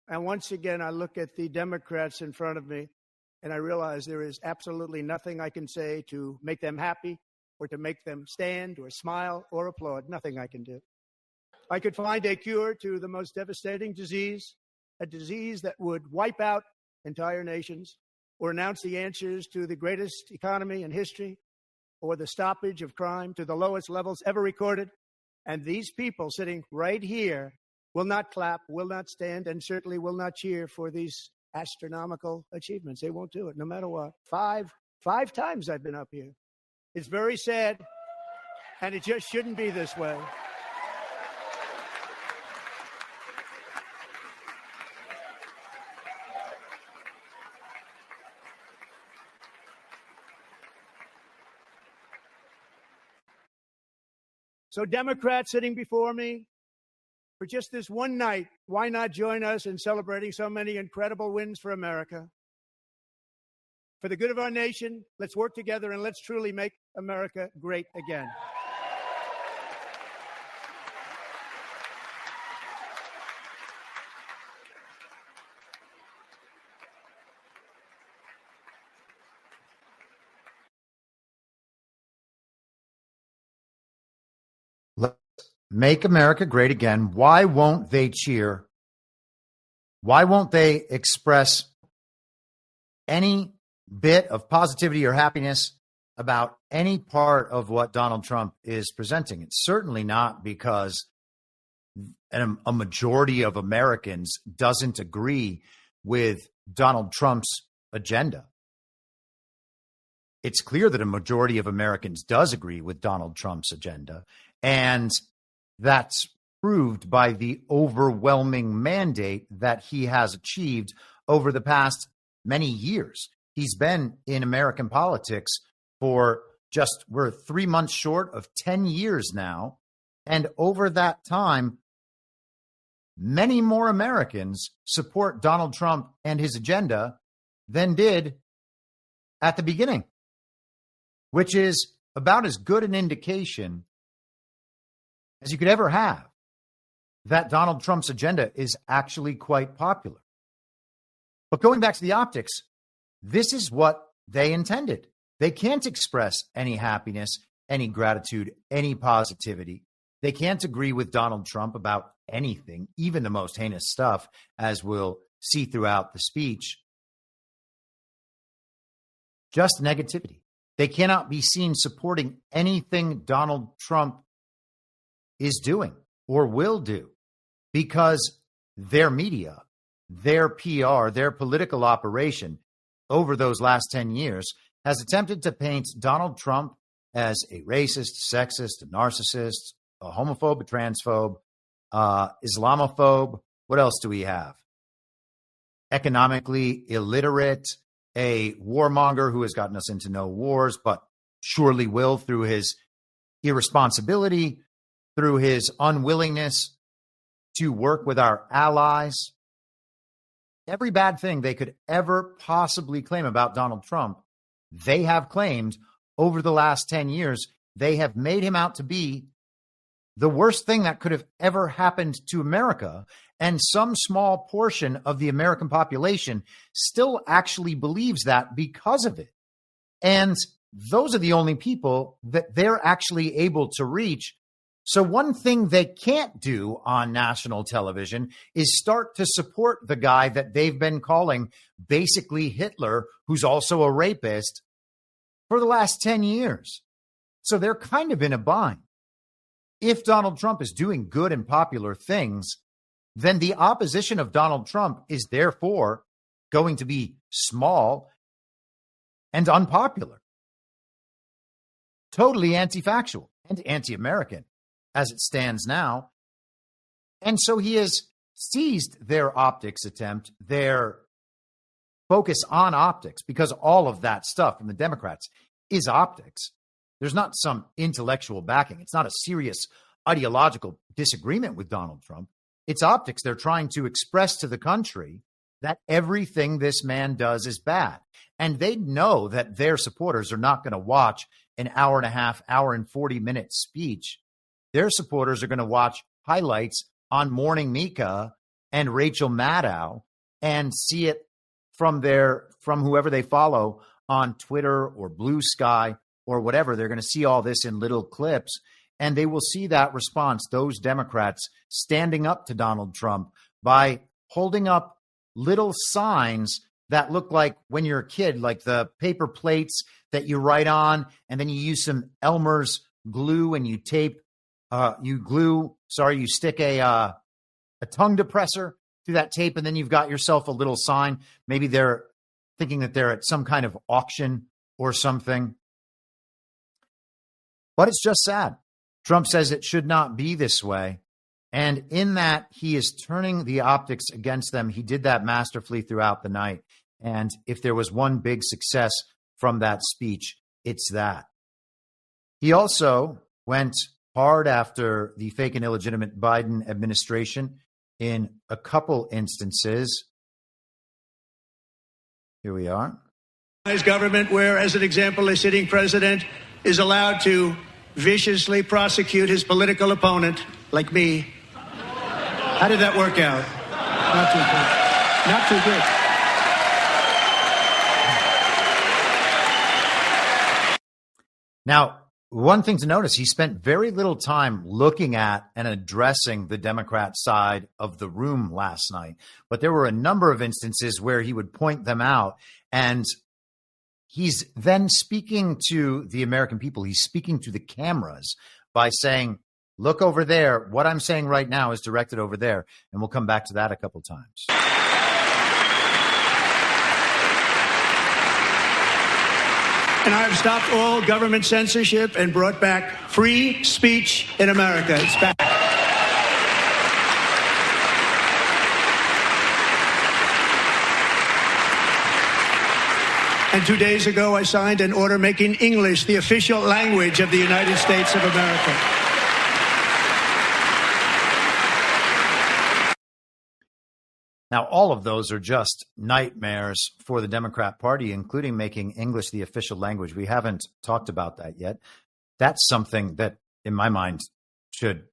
And once again, I look at the Democrats in front of me, and I realize there is absolutely nothing I can say to make them happy or to make them stand or smile or applaud. Nothing I can do. I could find a cure to the most devastating disease, a disease that would wipe out entire nations, or announce the answers to the greatest economy in history, or the stoppage of crime to the lowest levels ever recorded. And these people sitting right here will not clap, will not stand, and certainly will not cheer for these astronomical achievements. They won't do it, no matter what. Five times I've been up here. It's very sad, and it just shouldn't be this way. So Democrats sitting before me, for just this one night, why not join us in celebrating so many incredible wins for America? For the good of our nation, let's work together and let's truly make America great again. Let's make America great again. Why won't they cheer? Why won't they express any bit of positivity or happiness about any part of what Donald Trump is presenting? It's certainly not because a majority of Americans doesn't agree with Donald Trump's agenda. It's clear that a majority of Americans does agree with Donald Trump's agenda, and that's proved by the overwhelming mandate that he has achieved over the past many years. He's been in American politics for we're 3 months short of 10 years now. And over that time, many more Americans support Donald Trump and his agenda than did at the beginning, which is about as good an indication as you could ever have that Donald Trump's agenda is actually quite popular. But going back to the optics, this is what they intended. They can't express any happiness, any gratitude, any positivity. They can't agree with Donald Trump about anything, even the most heinous stuff, as we'll see throughout the speech. Just negativity. They cannot be seen supporting anything Donald Trump is doing or will do, because their media, their PR, their political operation over those last 10 years has attempted to paint Donald Trump as a racist, sexist, a narcissist, a homophobe, a transphobe, Islamophobe. What else do we have? Economically illiterate, a warmonger who has gotten us into no wars, but surely will through his irresponsibility, through his unwillingness to work with our allies. Every bad thing they could ever possibly claim about Donald Trump, they have claimed over the last 10 years. They have made him out to be the worst thing that could have ever happened to America. And some small portion of the American population still actually believes that because of it. And those are the only people that they're actually able to reach. So one thing they can't do on national television is start to support the guy that they've been calling basically Hitler, who's also a rapist, for the last 10 years. So they're kind of in a bind. If Donald Trump is doing good and popular things, then the opposition of Donald Trump is therefore going to be small and unpopular. totally anti-factual and anti-American as it stands now. And so he has seized their optics attempt, their focus on optics, because all of that stuff from the Democrats is optics. There's not some intellectual backing. It's not a serious ideological disagreement with Donald Trump. It's optics. They're trying to express to the country that everything this man does is bad. And they know that their supporters are not going to watch an hour and a half, hour and 40-minute speech. Their supporters are going to watch highlights on Morning Mika and Rachel Maddow and see it from whoever they follow on Twitter or Blue Sky or whatever. They're going to see all this in little clips, and they will see that response, those Democrats standing up to Donald Trump by holding up little signs that look like when you're a kid, like the paper plates that you write on, and then you use some Elmer's glue and you stick a tongue depressor through that tape, and then you've got yourself a little sign. Maybe they're thinking that they're at some kind of auction or something. But it's just sad. Trump says it should not be this way. And in that, he is turning the optics against them. He did that masterfully throughout the night. And if there was one big success from that speech, it's that. He also went hard after the fake and illegitimate Biden administration in a couple instances. Here we are. Government where, as an example, a sitting president is allowed to viciously prosecute his political opponent, like me. How did that work out? Not too good. Not too good. Now, one thing to notice, he spent very little time looking at and addressing the Democrat side of the room last night. But there were a number of instances where he would point them out. And he's then speaking to the American people. He's speaking to the cameras by saying, look over there. What I'm saying right now is directed over there. And we'll come back to that a couple times. And I've stopped all government censorship and brought back free speech in America. It's back. And 2 days ago, I signed an order making English the official language of the United States of America. Now, all of those are just nightmares for the Democrat Party, including making English the official language. We haven't talked about that yet. That's something that, in my mind, should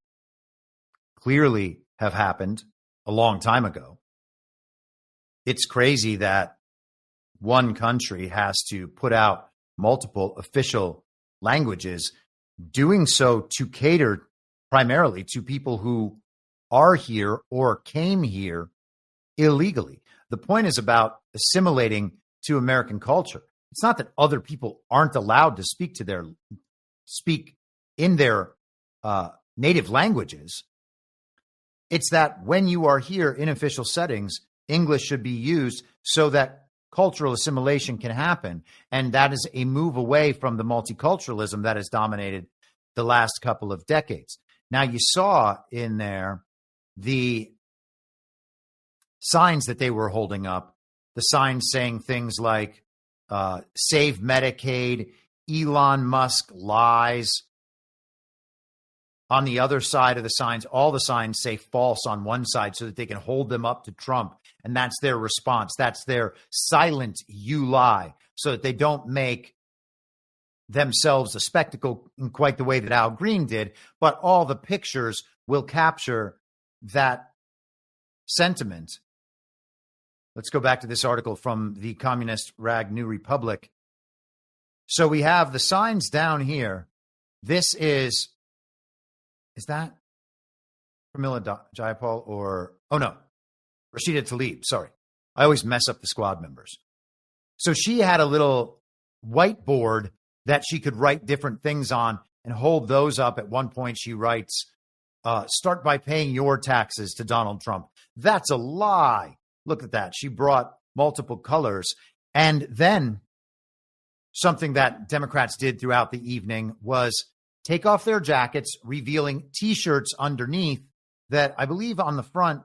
clearly have happened a long time ago. It's crazy that one country has to put out multiple official languages, doing so to cater primarily to people who are here or came here illegally. The point is about assimilating to American culture. It's not that other people aren't allowed to speak in their native languages. It's that when you are here in official settings, English should be used so that cultural assimilation can happen. And that is a move away from the multiculturalism that has dominated the last couple of decades. Now, you saw in there the signs that they were holding up, the signs saying things like, save Medicaid, Elon Musk lies. On the other side of the signs, all the signs say false on one side so that they can hold them up to Trump. And that's their response. That's their silent you lie, so that they don't make themselves a spectacle in quite the way that Al Green did. But all the pictures will capture that sentiment. Let's go back to this article from the communist rag New Republic. So we have the signs down here. This is that Pramila Jayapal or, oh no, Rashida Tlaib, sorry. I always mess up the squad members. So she had a little whiteboard that she could write different things on and hold those up. At one point she writes, start by paying your taxes to Donald Trump. That's a lie. Look at that. She brought multiple colors. And then something that Democrats did throughout the evening was take off their jackets, revealing T-shirts underneath that I believe on the front,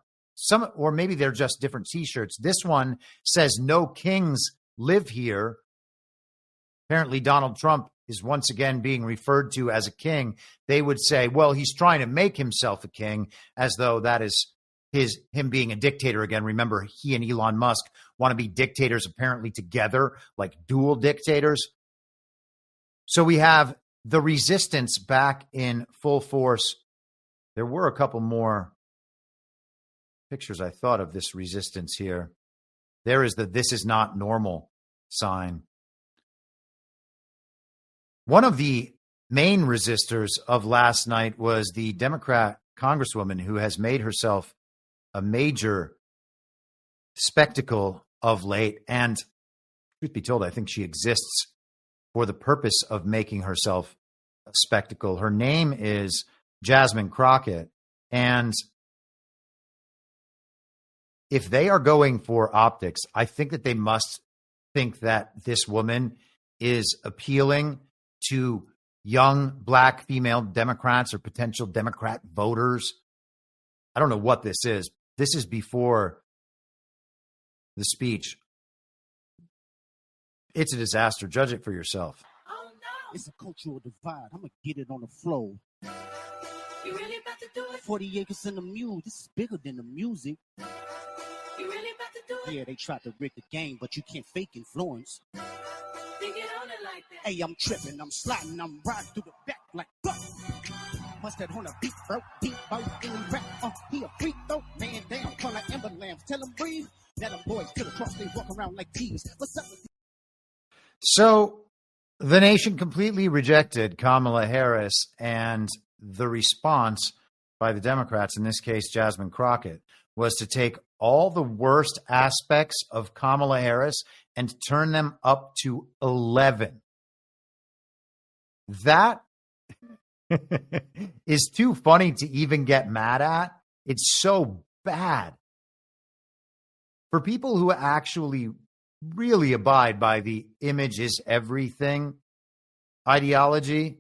or maybe they're just different T-shirts. This one says, "No kings live here." Apparently, Donald Trump is once again being referred to as a king. They would say, well, he's trying to make himself a king, as though that is him being a dictator again. Remember, he and Elon Musk want to be dictators apparently together, like dual dictators. So we have the resistance back in full force. There were a couple more pictures I thought of this resistance here. There is the "this is not normal" sign. One of the main resistors of last night was the Democrat congresswoman who has made herself a major spectacle of late. And truth be told, I think she exists for the purpose of making herself a spectacle. Her name is Jasmine Crockett. And if they are going for optics, I think that they must think that this woman is appealing to young black female Democrats or potential Democrat voters. I don't know what this is. This is before the speech. It's a disaster. Judge it for yourself. Oh, no. It's a cultural divide. I'm going to get it on the flow. You really about to do it? 40 acres in the mule. This is bigger than the music. You really about to do it? Yeah, they tried to rig the game, but you can't fake influence. Think it on it like that. Hey, I'm tripping, I'm sliding, I'm riding through the back like fuck. Must that on a beat, bro, beat, bro, any rap, he a freak, though, man down, call like Ember Lambs, tell him breathe, let them boys to the cross, they walk around like thieves. What's up with you? So the nation completely rejected Kamala Harris, and the response by the Democrats, in this case Jasmine Crockett, was to take all the worst aspects of Kamala Harris and turn them up to 11. That is too funny to even get mad at. It's so bad. For people who actually really abide by the image is everything ideology,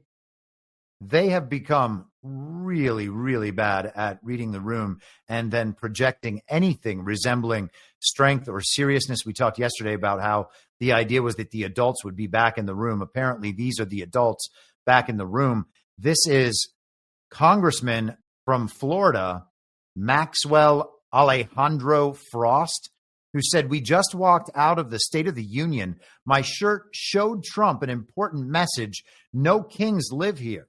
they have become really, really bad at reading the room and then projecting anything resembling strength or seriousness. We talked yesterday about how the idea was that the adults would be back in the room. Apparently, these are the adults back in the room. This is Congressman from Florida, Maxwell Alejandro Frost, who said, "We just walked out of the State of the Union. My shirt showed Trump an important message. No kings live here.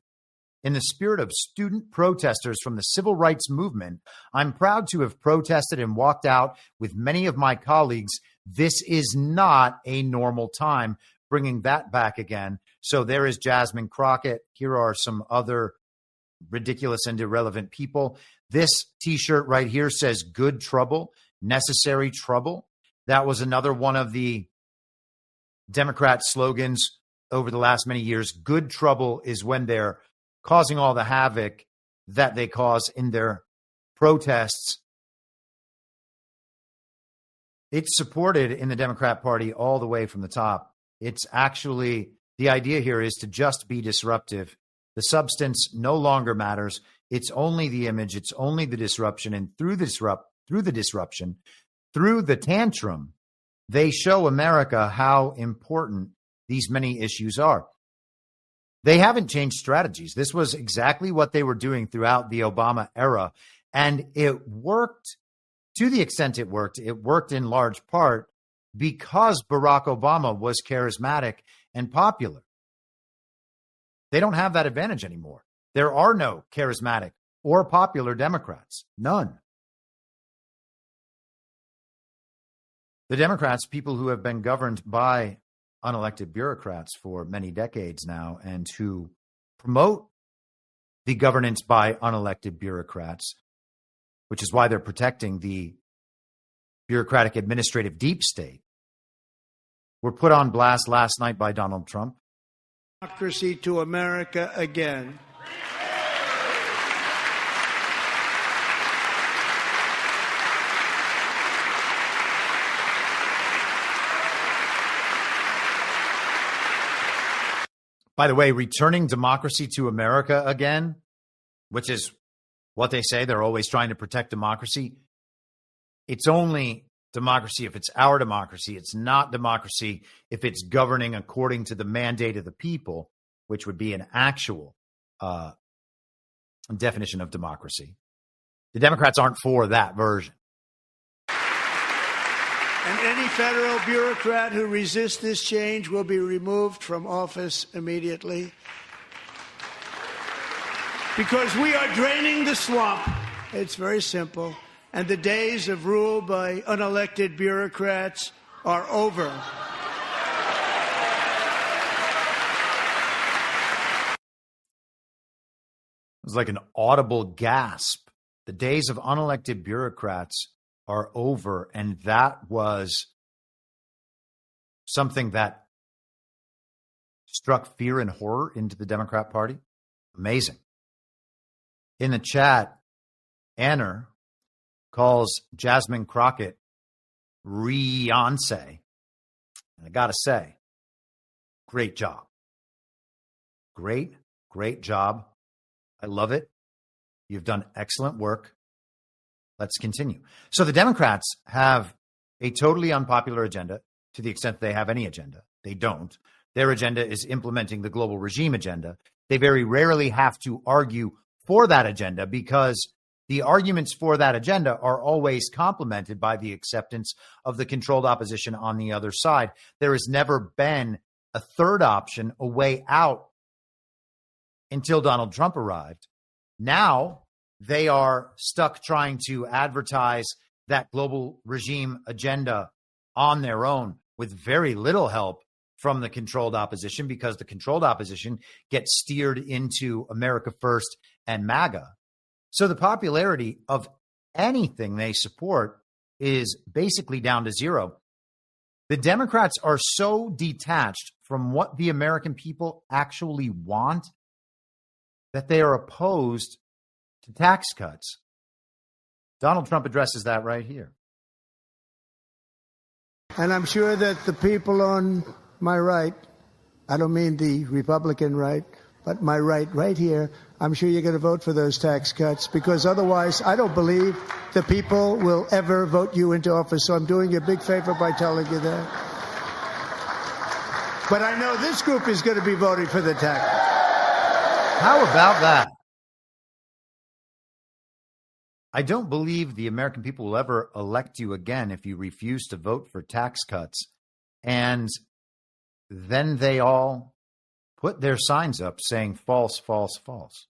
In the spirit of student protesters from the civil rights movement, I'm proud to have protested and walked out with many of my colleagues. This is not a normal time," bringing that back again. So there is Jasmine Crockett. Here are some other ridiculous and irrelevant people. This T-shirt right here says "Good Trouble, Necessary Trouble." That was another one of the Democrat slogans over the last many years. Good trouble is when they're causing all the havoc that they cause in their protests. It's supported in the Democrat Party all the way from the top. It's actually, the idea here is to just be disruptive. The substance no longer matters. It's only the image. It's only the disruption. And through the disruption, through the tantrum, they show America how important these many issues are. They haven't changed strategies. This was exactly what they were doing throughout the Obama era. And it worked to the extent it worked. It worked in large part because Barack Obama was charismatic and popular. They don't have that advantage anymore. There are no charismatic or popular Democrats. None. The Democrats, people who have been governed by unelected bureaucrats for many decades now and who promote the governance by unelected bureaucrats, which is why they're protecting the bureaucratic administrative deep state, were put on blast last night by Donald Trump. Democracy to America again. By the way, returning democracy to America again, which is what they say, they're always trying to protect democracy. It's only democracy if it's our democracy. It's not democracy if it's governing according to the mandate of the people, which would be an actual definition of democracy. The Democrats aren't for that version. And any federal bureaucrat who resists this change will be removed from office immediately. Because we are draining the swamp. It's very simple. And the days of rule by unelected bureaucrats are over. It was like an audible gasp. The days of unelected bureaucrats are over. And that was something that struck fear and horror into the Democrat Party. Amazing. In the chat, Anner calls Jasmine Crockett Beyonce. And I got to say, great job. Great job. I love it. You've done excellent work. Let's continue. So the Democrats have a totally unpopular agenda to the extent they have any agenda. They don't. Their agenda is implementing the global regime agenda. They very rarely have to argue for that agenda because the arguments for that agenda are always complemented by the acceptance of the controlled opposition on the other side. There has never been a third option, a way out, until Donald Trump arrived. Now they are stuck trying to advertise that global regime agenda on their own with very little help from the controlled opposition because the controlled opposition gets steered into America First and MAGA. So the popularity of anything they support is basically down to zero. The Democrats are so detached from what the American people actually want that they are opposed to tax cuts. Donald Trump addresses that right here. And I'm sure that the people on my right, I don't mean the Republican right, but my right here, I'm sure you're going to vote for those tax cuts because otherwise I don't believe the people will ever vote you into office. So I'm doing you a big favor by telling you that. But I know this group is going to be voting for the tax cuts. How about that? I don't believe the American people will ever elect you again if you refuse to vote for tax cuts. And then they all put their signs up saying false, false, false.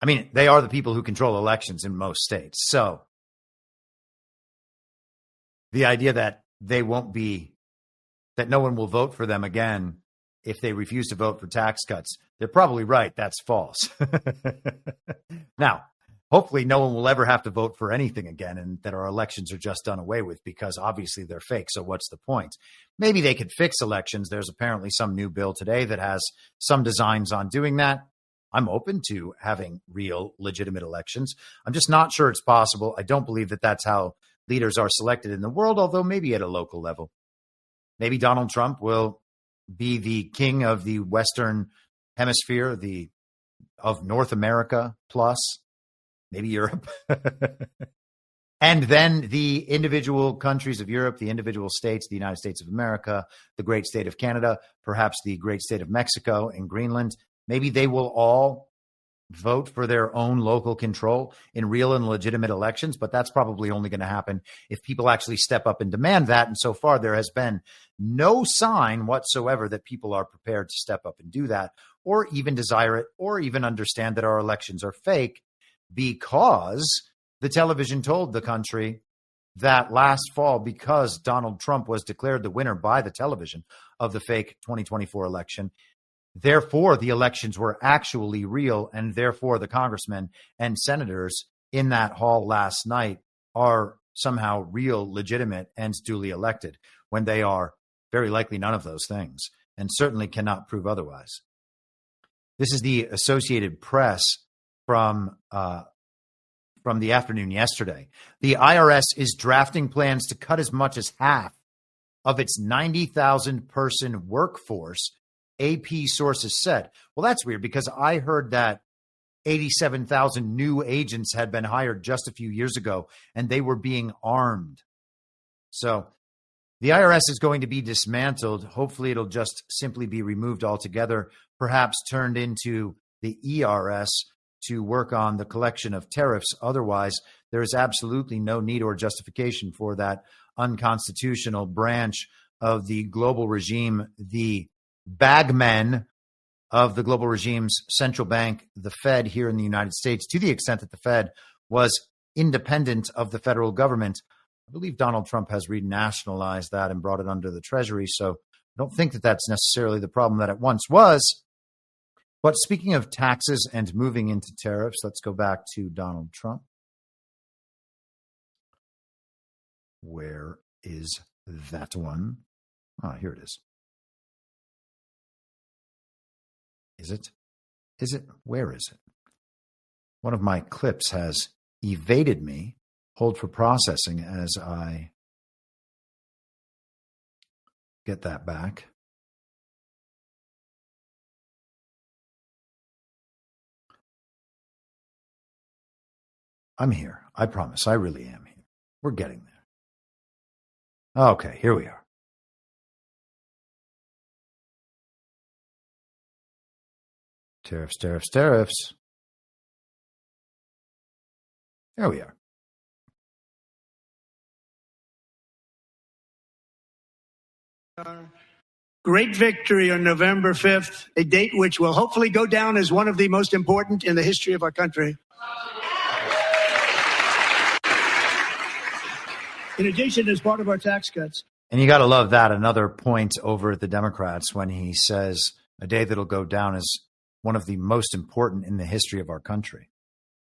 I mean, they are the people who control elections in most states. So the idea that they won't be, that no one will vote for them again if they refuse to vote for tax cuts, they're probably right. That's false. Now, hopefully no one will ever have to vote for anything again and that our elections are just done away with because obviously they're fake. So what's the point? Maybe they could fix elections. There's apparently some new bill today that has some designs on doing that. I'm open to having real, legitimate elections. I'm just not sure it's possible. I don't believe that that's how leaders are selected in the world, although maybe at a local level. Maybe Donald Trump will be the king of the Western Hemisphere, of North America plus, maybe Europe. And then the individual countries of Europe, the individual states, the United States of America, the great state of Canada, perhaps the great state of Mexico and Greenland, maybe they will all vote for their own local control in real and legitimate elections, but that's probably only going to happen if people actually step up and demand that. And so far, there has been no sign whatsoever that people are prepared to step up and do that, or even desire it, or even understand that our elections are fake, because the television told the country that last fall, because Donald Trump was declared the winner by the television of the fake 2024 election, therefore, the elections were actually real, and therefore the congressmen and senators in that hall last night are somehow real, legitimate, and duly elected, when they are very likely none of those things, and certainly cannot prove otherwise. This is the Associated Press from the afternoon yesterday. The IRS is drafting plans to cut as much as half of its 90,000 person workforce, AP sources said. Well, that's weird because I heard that 87,000 new agents had been hired just a few years ago, and they were being armed. So the IRS is going to be dismantled. Hopefully, it'll just simply be removed altogether, perhaps turned into the ERS to work on the collection of tariffs. Otherwise, there is absolutely no need or justification for that unconstitutional branch of the global regime, the bagmen of the global regime's central bank, the Fed here in the United States, to the extent that the Fed was independent of the federal government. I believe Donald Trump has renationalized that and brought it under the Treasury. So I don't think that that's necessarily the problem that it once was. But speaking of taxes and moving into tariffs, let's go back to Donald Trump. Where is that one? Ah, here it is. Is it? Is it? Where is it? One of my clips has evaded me. Hold for processing as I get that back. I'm here. I promise. I really am here. We're getting there. Okay, here we are. Tariffs, tariffs, tariffs. There we are. Great victory on November 5th, a date which will hopefully go down as one of the most important in the history of our country. In addition, as part of our tax cuts. And you got to love that. Another point over at the Democrats when he says a day that'll go down as one of the most important in the history of our country.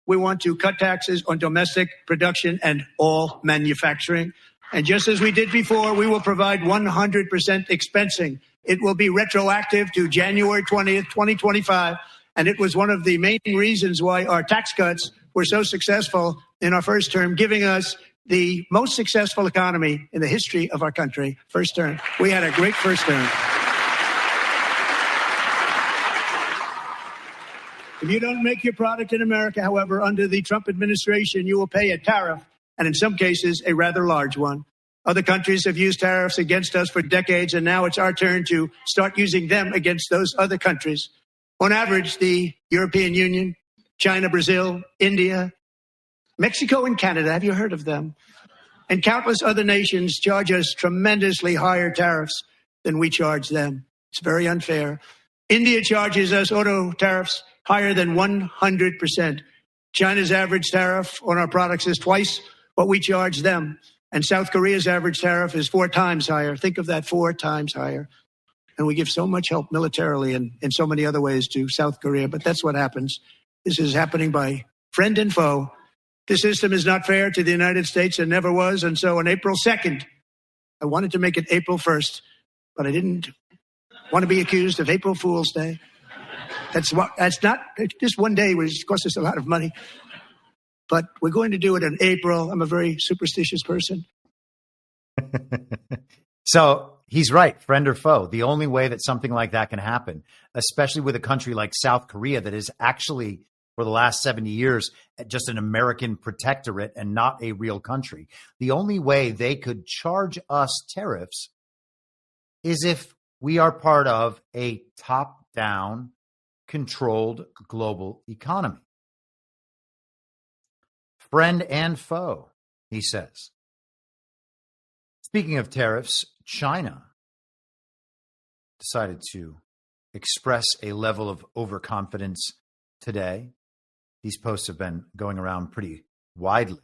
We want to cut taxes on domestic production and all manufacturing. And just as we did before, we will provide 100% expensing. It will be retroactive to January 20th, 2025. And it was one of the main reasons why our tax cuts were so successful in our first term, giving us the most successful economy in the history of our country. First term. We had a great first term. If you don't make your product in America, however, under the Trump administration, you will pay a tariff, and in some cases, a rather large one. Other countries have used tariffs against us for decades, and now it's our turn to start using them against those other countries. On average, the European Union, China, Brazil, India, Mexico, and Canada, have you heard of them? And countless other nations charge us tremendously higher tariffs than we charge them. It's very unfair. India charges us auto tariffs higher than 100%. China's average tariff on our products is twice what we charge them. And South Korea's average tariff is 4 times higher. Think of that, 4 times higher. And we give so much help militarily and in so many other ways to South Korea. But that's what happens. This is happening by friend and foe. The system is not fair to the United States and never was. And so on April 2nd, I wanted to make it April 1st, but I didn't want to be accused of April Fool's Day. That's not just one day, which costs us a lot of money. But we're going to do it in April. I'm a very superstitious person. So he's right, friend or foe. The only way that something like that can happen, especially with a country like South Korea that is actually, for the last 70 years, just an American protectorate and not a real country. The only way they could charge us tariffs is if we are part of a top-down, controlled global economy. Friend and foe, he says. Speaking of tariffs, China decided to express a level of overconfidence today. These posts have been going around pretty widely.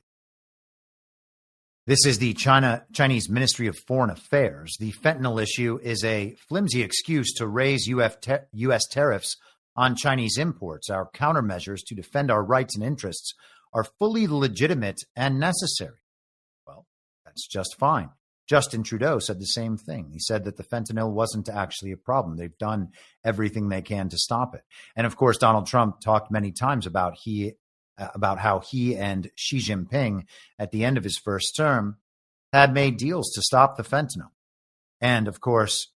This is the Chinese Ministry of Foreign Affairs. The fentanyl issue is a flimsy excuse to raise U.S. tariffs on Chinese imports. Our countermeasures to defend our rights and interests are fully legitimate and necessary. Well, that's just fine. Justin Trudeau said the same thing. He said that the fentanyl wasn't actually a problem. They've done everything they can to stop it. And of course, Donald Trump talked many times about how he and Xi Jinping at the end of his first term had made deals to stop the fentanyl. And of course,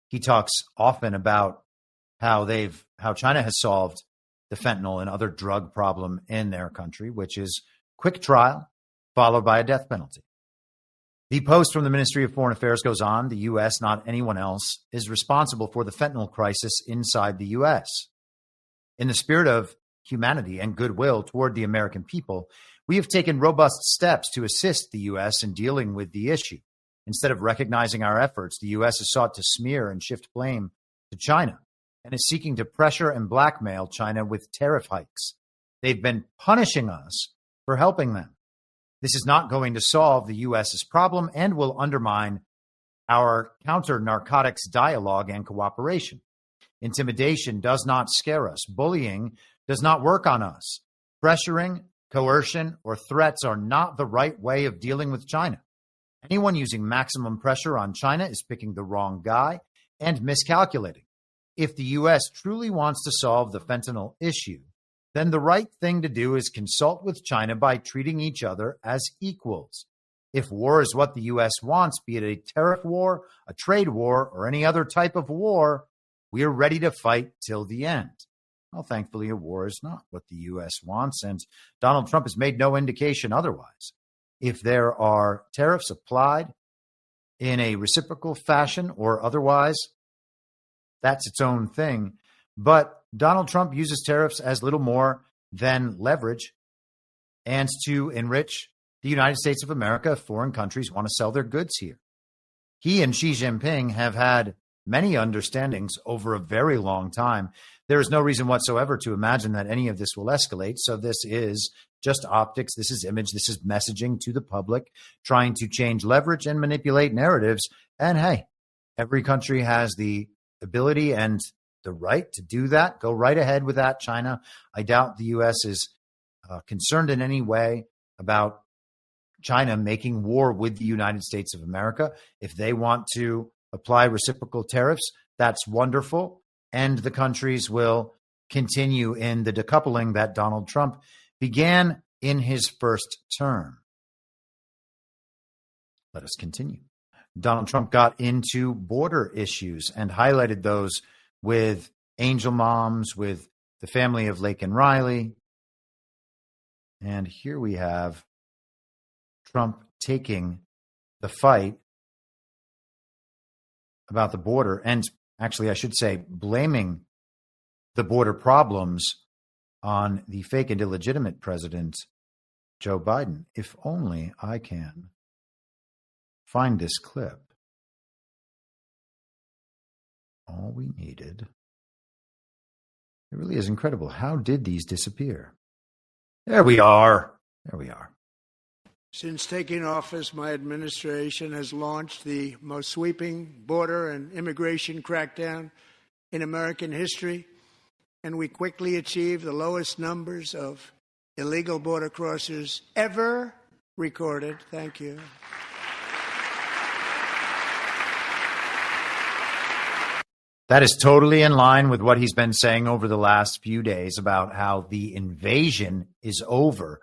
he talks often about how China has solved the fentanyl and other drug problem in their country, which is quick trial followed by a death penalty. The post from the Ministry of Foreign Affairs goes on, the U.S., not anyone else, is responsible for the fentanyl crisis inside the U.S. In the spirit of humanity and goodwill toward the American people, we have taken robust steps to assist the U.S. in dealing with the issue. Instead of recognizing our efforts, the U.S. has sought to smear and shift blame to China and is seeking to pressure and blackmail China with tariff hikes. They've been punishing us for helping them. This is not going to solve the U.S.'s problem and will undermine our counter-narcotics dialogue and cooperation. Intimidation does not scare us. Bullying does not work on us. Pressuring, coercion, or threats are not the right way of dealing with China. Anyone using maximum pressure on China is picking the wrong guy and miscalculating. If the U.S. truly wants to solve the fentanyl issue, then the right thing to do is consult with China by treating each other as equals. If war is what the U.S. wants, be it a tariff war, a trade war, or any other type of war, we are ready to fight till the end. Well, thankfully, a war is not what the U.S. wants, and Donald Trump has made no indication otherwise. If there are tariffs applied in a reciprocal fashion or otherwise, that's its own thing. But Donald Trump uses tariffs as little more than leverage and to enrich the United States of America if foreign countries want to sell their goods here. He and Xi Jinping have had many understandings over a very long time. There is no reason whatsoever to imagine that any of this will escalate. So this is just optics. This is image. This is messaging to the public, trying to change leverage and manipulate narratives. And hey, every country has the ability and the right to do that. Go right ahead with that, China. I doubt the U.S. is concerned in any way about China making war with the United States of America. If they want to apply reciprocal tariffs, that's wonderful. And the countries will continue in the decoupling that Donald Trump began in his first term. Let us continue. Donald Trump got into border issues and highlighted those with angel moms, with the family of Lake and Riley. And here we have Trump taking the fight about the border, and actually I should say blaming the border problems on the fake and illegitimate president, Joe Biden. If only I can find this clip. All we needed. It really is incredible. How did these disappear? There we are. There we are. Since taking office, my administration has launched the most sweeping border and immigration crackdown in American history, and we quickly achieved the lowest numbers of illegal border crossers ever recorded. Thank you. That is totally in line with what he's been saying over the last few days about how the invasion is over.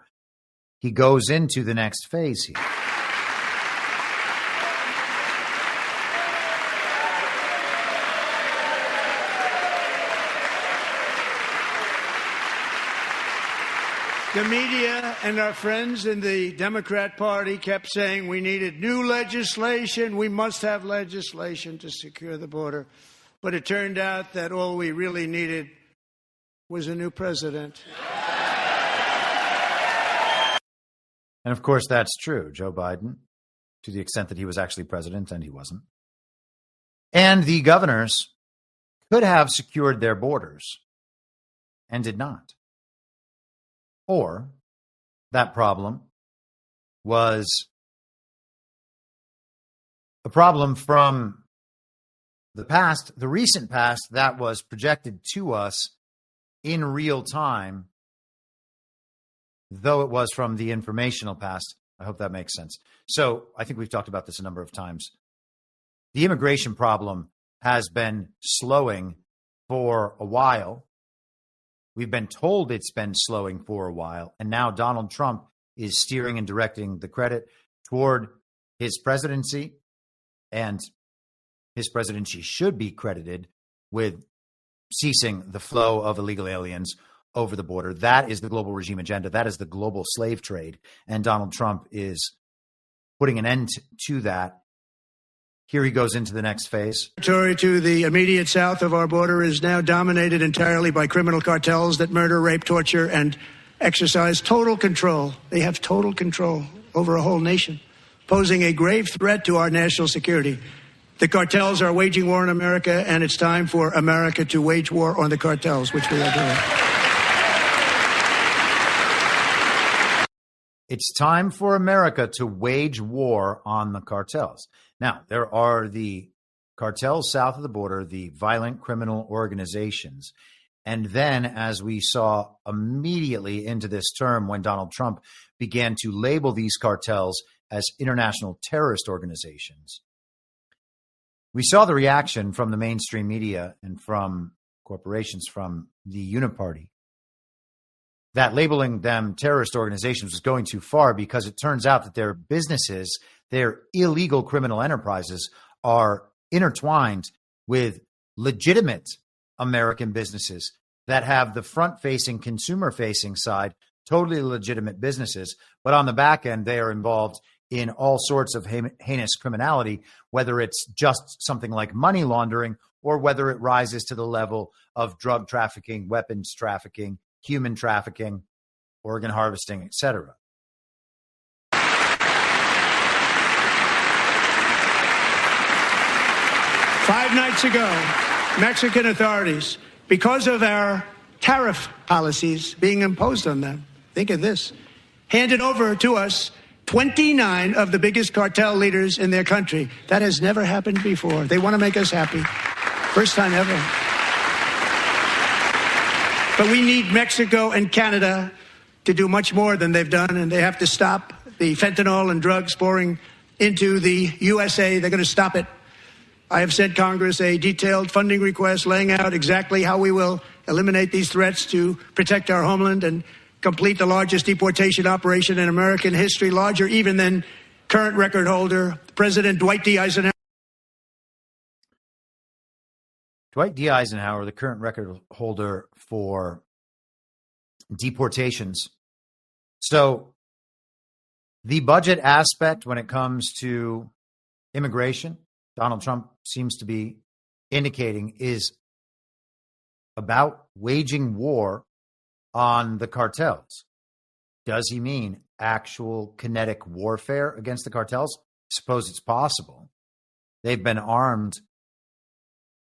He goes into the next phase here. The media and our friends in the Democrat Party kept saying we needed new legislation. We must have legislation to secure the border. But it turned out that all we really needed was a new president. And of course, that's true. Joe Biden, to the extent that he was actually president, and he wasn't. And the governors could have secured their borders and did not. Or that problem was a problem from the past, the recent past, that was projected to us in real time, though it was from the informational past. I hope that makes sense. So I think we've talked about this a number of times. The immigration problem has been slowing for a while. We've been told it's been slowing for a while. And now Donald Trump is steering and directing the credit toward his presidency, and his presidency should be credited with ceasing the flow of illegal aliens over the border. That is the global regime agenda. That is the global slave trade. And Donald Trump is putting an end to that. Here he goes into the next phase. Territory to the immediate south of our border is now dominated entirely by criminal cartels that murder, rape, torture, and exercise total control. They have total control over a whole nation, posing a grave threat to our national security. The cartels are waging war on America, and it's time for America to wage war on the cartels, which we are doing. It's time for America to wage war on the cartels. Now, there are the cartels south of the border, the violent criminal organizations. And then, as we saw immediately into this term when Donald Trump began to label these cartels as international terrorist organizations, we saw the reaction from the mainstream media and from corporations, from the Uniparty, that labeling them terrorist organizations was going too far, because it turns out that their businesses, their illegal criminal enterprises, are intertwined with legitimate American businesses that have the front-facing, consumer-facing side, totally legitimate businesses, but on the back end, they are involved in all sorts of heinous criminality, whether it's just something like money laundering or whether it rises to the level of drug trafficking, weapons trafficking, human trafficking, organ harvesting, etc. 5 nights ago, Mexican authorities, because of our tariff policies being imposed on them, think of this, handed over to us 29 of the biggest cartel leaders in their country. That has never happened before. They want to make us happy. First time ever. But we need Mexico and Canada to do much more than they've done, and they have to stop the fentanyl and drugs pouring into the USA. They're going to stop it. I have sent Congress a detailed funding request laying out exactly how we will eliminate these threats to protect our homeland and complete the largest deportation operation in American history, larger even than current record holder President Dwight D. Eisenhower. Dwight D. Eisenhower, the current record holder for deportations. So the budget aspect when it comes to immigration, Donald Trump seems to be indicating, is about waging war on the cartels. Does he mean actual kinetic warfare against the cartels? I suppose it's possible. They've been armed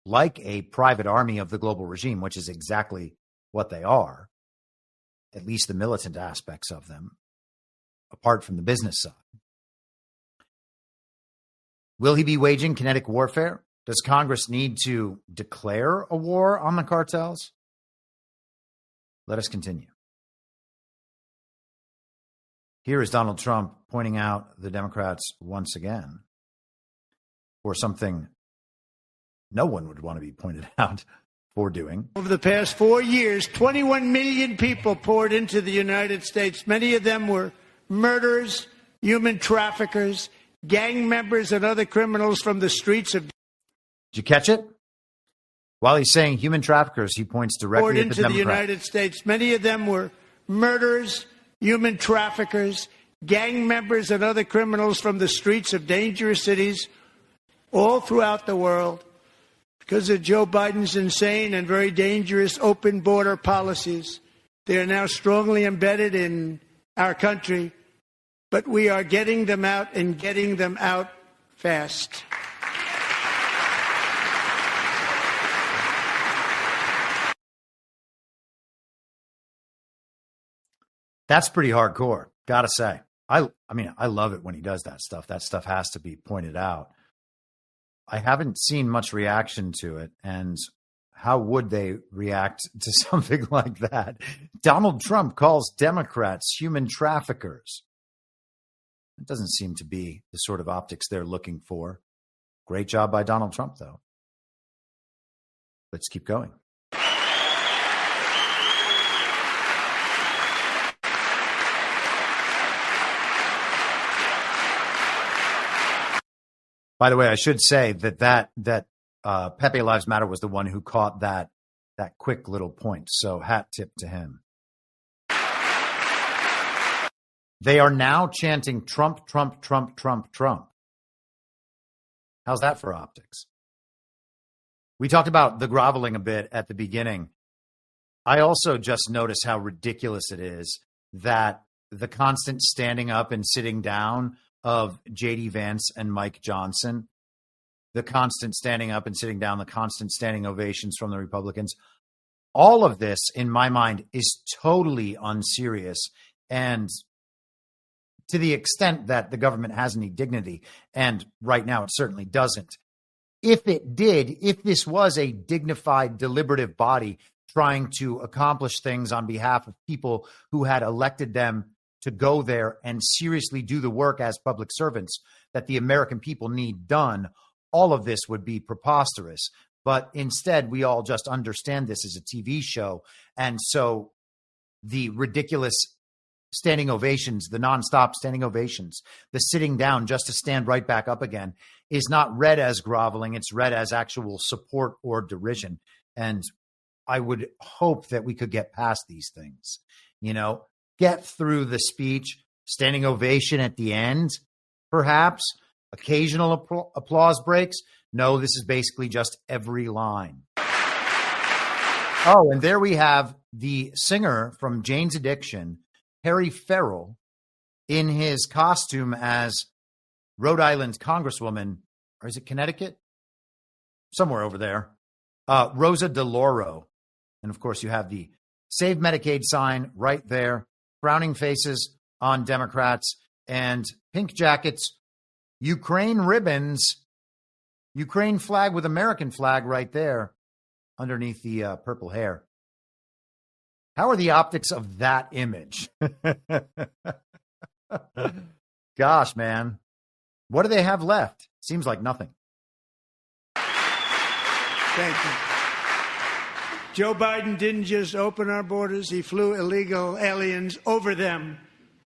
like a private army of the global regime, which is exactly what they are, at least the militant aspects of them, apart from the business side. Will he be waging kinetic warfare? Does Congress need to declare a war on the cartels? Let us continue. Here is Donald Trump pointing out the Democrats once again for something no one would want to be pointed out for doing. Over the past 4 years, 21 million people poured into the United States. Many of them were murderers, human traffickers, gang members, and other criminals from the streets of... Did you catch it? While he's saying human traffickers, he points directly at the Democrats. Into the United States. Many of them were murderers, human traffickers, gang members, and other criminals from the streets of dangerous cities all throughout the world. Because of Joe Biden's insane and very dangerous open border policies, they are now strongly embedded in our country, but we are getting them out and getting them out fast. That's pretty hardcore, gotta say. I mean, I love it when he does that stuff. That stuff has to be pointed out. I haven't seen much reaction to it, and how would they react to something like that? Donald Trump calls Democrats human traffickers. It doesn't seem to be the sort of optics they're looking for. Great job by Donald Trump, though. Let's keep going. By the way, I should say that Pepe Lives Matter was the one who caught that that quick little point. So hat tip to him. They are now chanting Trump, Trump, Trump, Trump, Trump. How's that for optics? We talked about the groveling a bit at the beginning. I also just noticed how ridiculous it is that the constant standing up and sitting down of J.D. Vance and Mike Johnson, the constant standing up and sitting down, the constant standing ovations from the Republicans, all of this, in my mind, is totally unserious. And to the extent that the government has any dignity, and right now it certainly doesn't, if it did, if this was a dignified, deliberative body trying to accomplish things on behalf of people who had elected them to go there and seriously do the work as public servants that the American people need done, all of this would be preposterous. But instead, we all just understand this as a TV show. And so the ridiculous standing ovations, the nonstop standing ovations, the sitting down just to stand right back up again is not read as groveling. It's read as actual support or derision. And I would hope that we could get past these things, get through the speech, standing ovation at the end, perhaps occasional applause breaks. No, this is basically just every line. Oh, and there we have the singer from Jane's Addiction, Harry Farrell, in his costume as Rhode Island's Congresswoman, or is it Connecticut? Somewhere over there. Rosa DeLauro. And of course, you have the Save Medicaid sign right there, frowning faces on Democrats, and pink jackets, Ukraine ribbons, Ukraine flag with American flag right there underneath the purple hair. How are the optics of that image? Gosh, man. What do they have left? Seems like nothing. Thank you. Joe Biden didn't just open our borders. He flew illegal aliens over them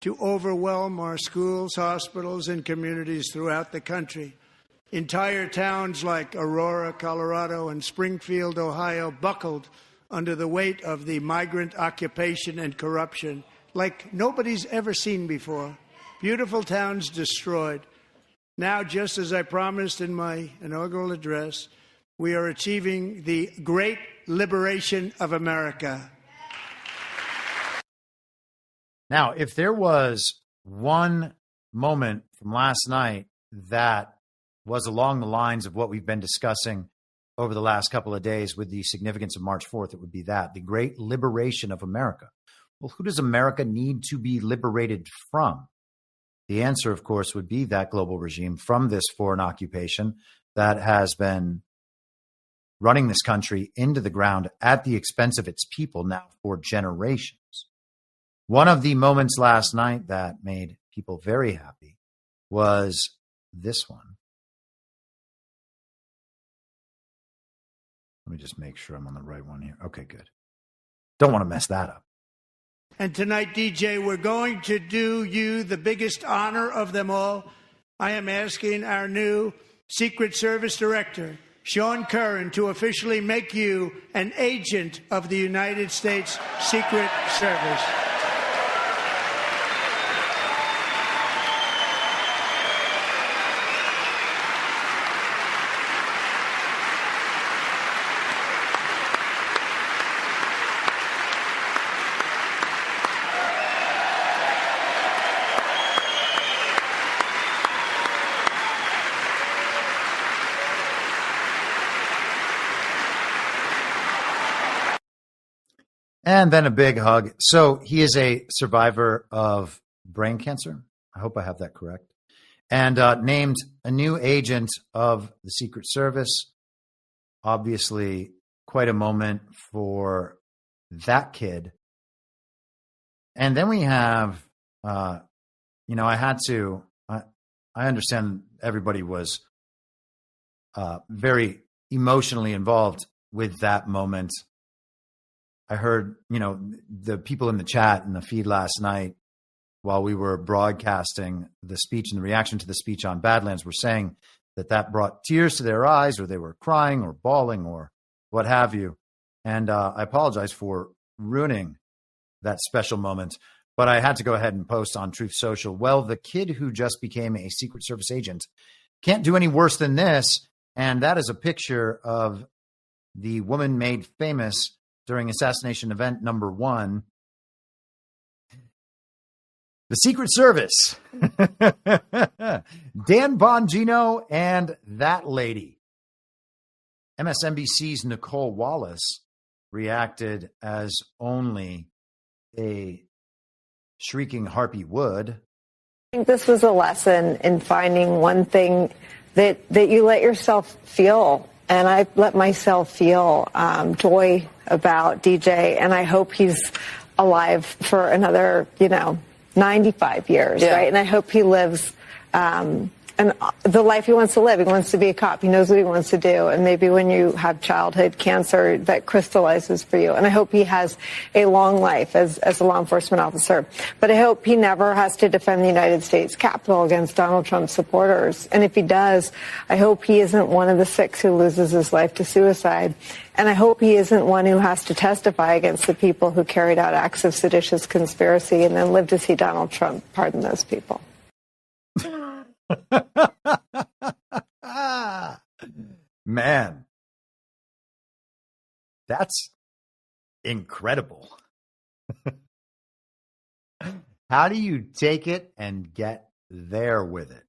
to overwhelm our schools, hospitals, and communities throughout the country. Entire towns like Aurora, Colorado, and Springfield, Ohio, buckled under the weight of the migrant occupation and corruption like nobody's ever seen before. Beautiful towns destroyed. Now, just as I promised in my inaugural address, we are achieving the great liberation of America. Now, if there was one moment from last night that was along the lines of what we've been discussing over the last couple of days with the significance of March 4th, it would be that, the great liberation of America. Well, who does America need to be liberated from? The answer, of course, would be that global regime from this foreign occupation that has been running this country into the ground at the expense of its people now for generations. One of the moments last night that made people very happy was this one. Let me just make sure I'm on the right one here. Okay, good. Don't want to mess that up. And tonight, DJ, we're going to do you the biggest honor of them all. I am asking our new Secret Service Director, Sean Curran, to officially make you an agent of the United States Secret Service. And then a big hug. So he is a survivor of brain cancer. I hope I have that correct. And named a new agent of the Secret Service. Obviously, quite a moment for that kid. And then we have, I understand everybody was very emotionally involved with that moment. I heard, the people in the chat and the feed last night while we were broadcasting the speech and the reaction to the speech on Badlands were saying that brought tears to their eyes, or they were crying or bawling or what have you. And I apologize for ruining that special moment, but I had to go ahead and post on Truth Social. Well, the kid who just became a Secret Service agent can't do any worse than this. And that is a picture of the woman made famous during assassination event number 1. The Secret Service. Dan Bongino and that lady. MSNBC's Nicole Wallace reacted as only a shrieking harpy would. I think this was a lesson in finding one thing that you let yourself feel. And I let myself feel joy about DJ. And I hope he's alive for another, 95 years, right? And I hope he lives and the life he wants to live. He wants to be a cop. He knows what he wants to do. And maybe when you have childhood cancer, that crystallizes for you. And I hope he has a long life as a law enforcement officer. But I hope he never has to defend the United States Capitol against Donald Trump's supporters. And if he does, I hope he isn't one of the 6 who loses his life to suicide. And I hope he isn't one who has to testify against the people who carried out acts of seditious conspiracy and then live to see Donald Trump pardon those people. Man, that's incredible. How do you take it and get there with it?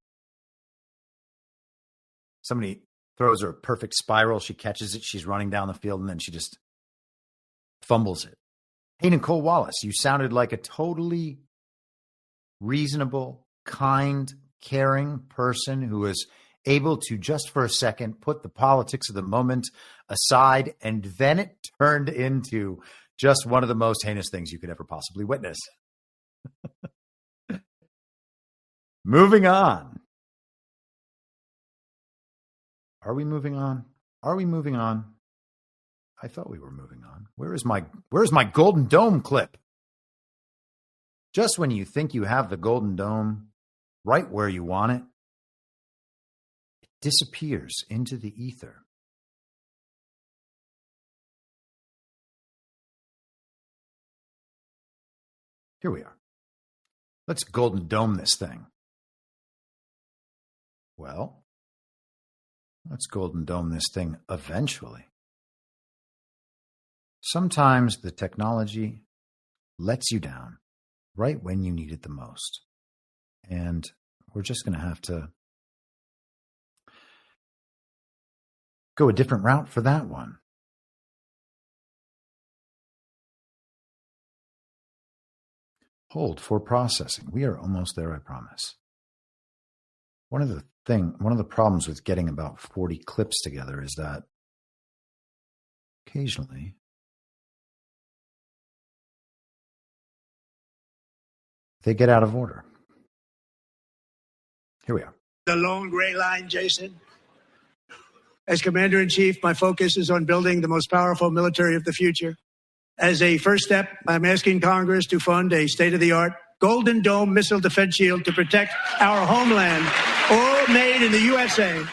Somebody throws her a perfect spiral. She catches it. She's running down the field, and then she just fumbles it. Hey, Nicole Wallace, you sounded like a totally reasonable, kind, caring person who is able to just for a second put the politics of the moment aside, and then it turned into just one of the most heinous things you could ever possibly witness. Moving on. Are we moving on? Are we moving on? I thought we were moving on. Where's my Golden Dome clip? Just when you think you have the Golden Dome right where you want it, it disappears into the ether. Here we are. Let's Golden Dome this thing. Well, let's Golden Dome this thing eventually. Sometimes the technology lets you down right when you need it the most. And we're just going to have to go a different route for that one. Hold for processing. We are almost there, I promise. One of the problems with getting about 40 clips together is that occasionally they get out of order. Here we are. The lone gray line, Jason. As Commander-in-Chief, my focus is on building the most powerful military of the future. As a first step, I'm asking Congress to fund a state-of-the-art Golden Dome missile defense shield to protect our homeland, all made in the USA.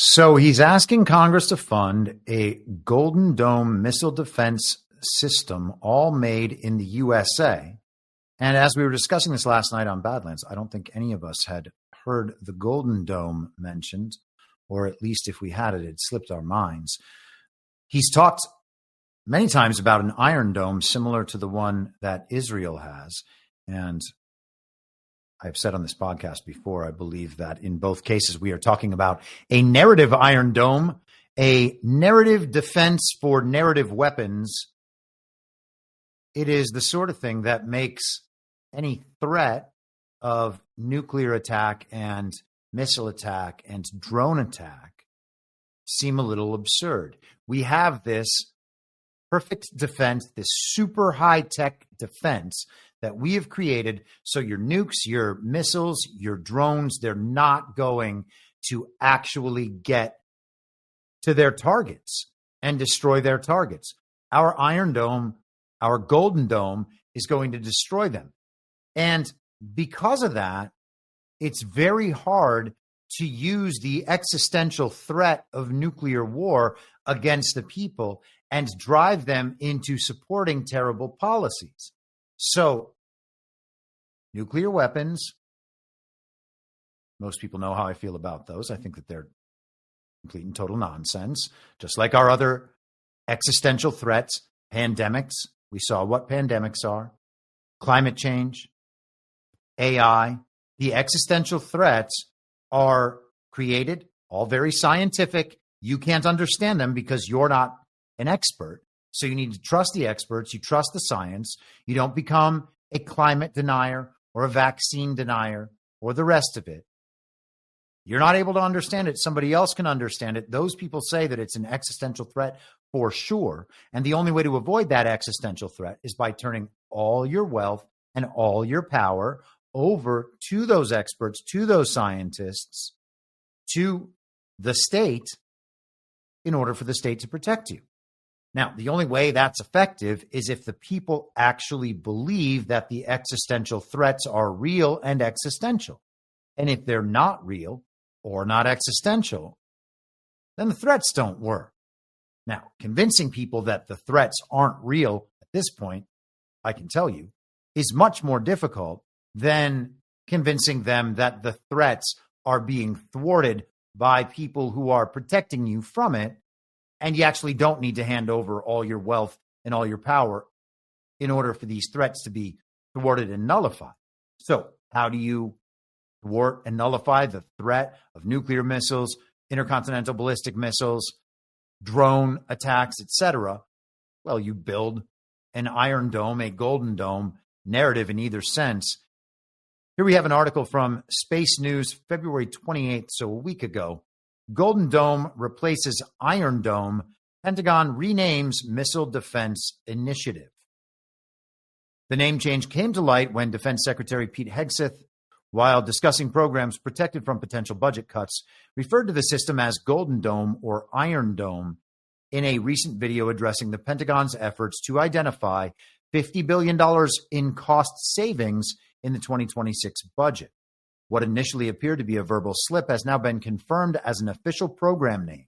So he's asking Congress to fund a Golden Dome missile defense system, all made in the USA. And as we were discussing this last night on Badlands, I don't think any of us had heard the Golden Dome mentioned, or at least if we had it, it slipped our minds. He's talked many times about an Iron Dome similar to the one that Israel has. And I've said on this podcast before, I believe that in both cases, we are talking about a narrative Iron Dome, a narrative defense for narrative weapons. It is the sort of thing that makes any threat of nuclear attack and missile attack and drone attack seem a little absurd. We have this perfect defense, this super high-tech defense that we have created so your nukes, your missiles, your drones, they're not going to actually get to their targets and destroy their targets. Our Iron Dome, our Golden Dome, is going to destroy them. And because of that, it's very hard to use the existential threat of nuclear war against the people and drive them into supporting terrible policies. So, nuclear weapons, most people know how I feel about those. I think that they're complete and total nonsense, just like our other existential threats, pandemics. We saw what pandemics are, climate change, AI. The existential threats are created, all very scientific. You can't understand them because you're not an expert. So you need to trust the experts. You trust the science. You don't become a climate denier or a vaccine denier or the rest of it. You're not able to understand it. Somebody else can understand it. Those people say that it's an existential threat for sure. And the only way to avoid that existential threat is by turning all your wealth and all your power over to those experts, to those scientists, to the state in order for the state to protect you. Now, the only way that's effective is if the people actually believe that the existential threats are real and existential. And if they're not real or not existential, then the threats don't work. Now, convincing people that the threats aren't real at this point, I can tell you, is much more difficult than convincing them that the threats are being thwarted by people who are protecting you from it, and you actually don't need to hand over all your wealth and all your power in order for these threats to be thwarted and nullified. So how do you thwart and nullify the threat of nuclear missiles, intercontinental ballistic missiles, drone attacks, etc.? Well, you build an Iron Dome, a Golden Dome narrative in either sense. Here we have an article from Space News, February 28th, so a week ago. Golden Dome replaces Iron Dome. Pentagon renames Missile Defense Initiative. The name change came to light when Defense Secretary Pete Hegseth, while discussing programs protected from potential budget cuts, referred to the system as Golden Dome or Iron Dome in a recent video addressing the Pentagon's efforts to identify $50 billion in cost savings in the 2026 budget. What initially appeared to be a verbal slip has now been confirmed as an official program name.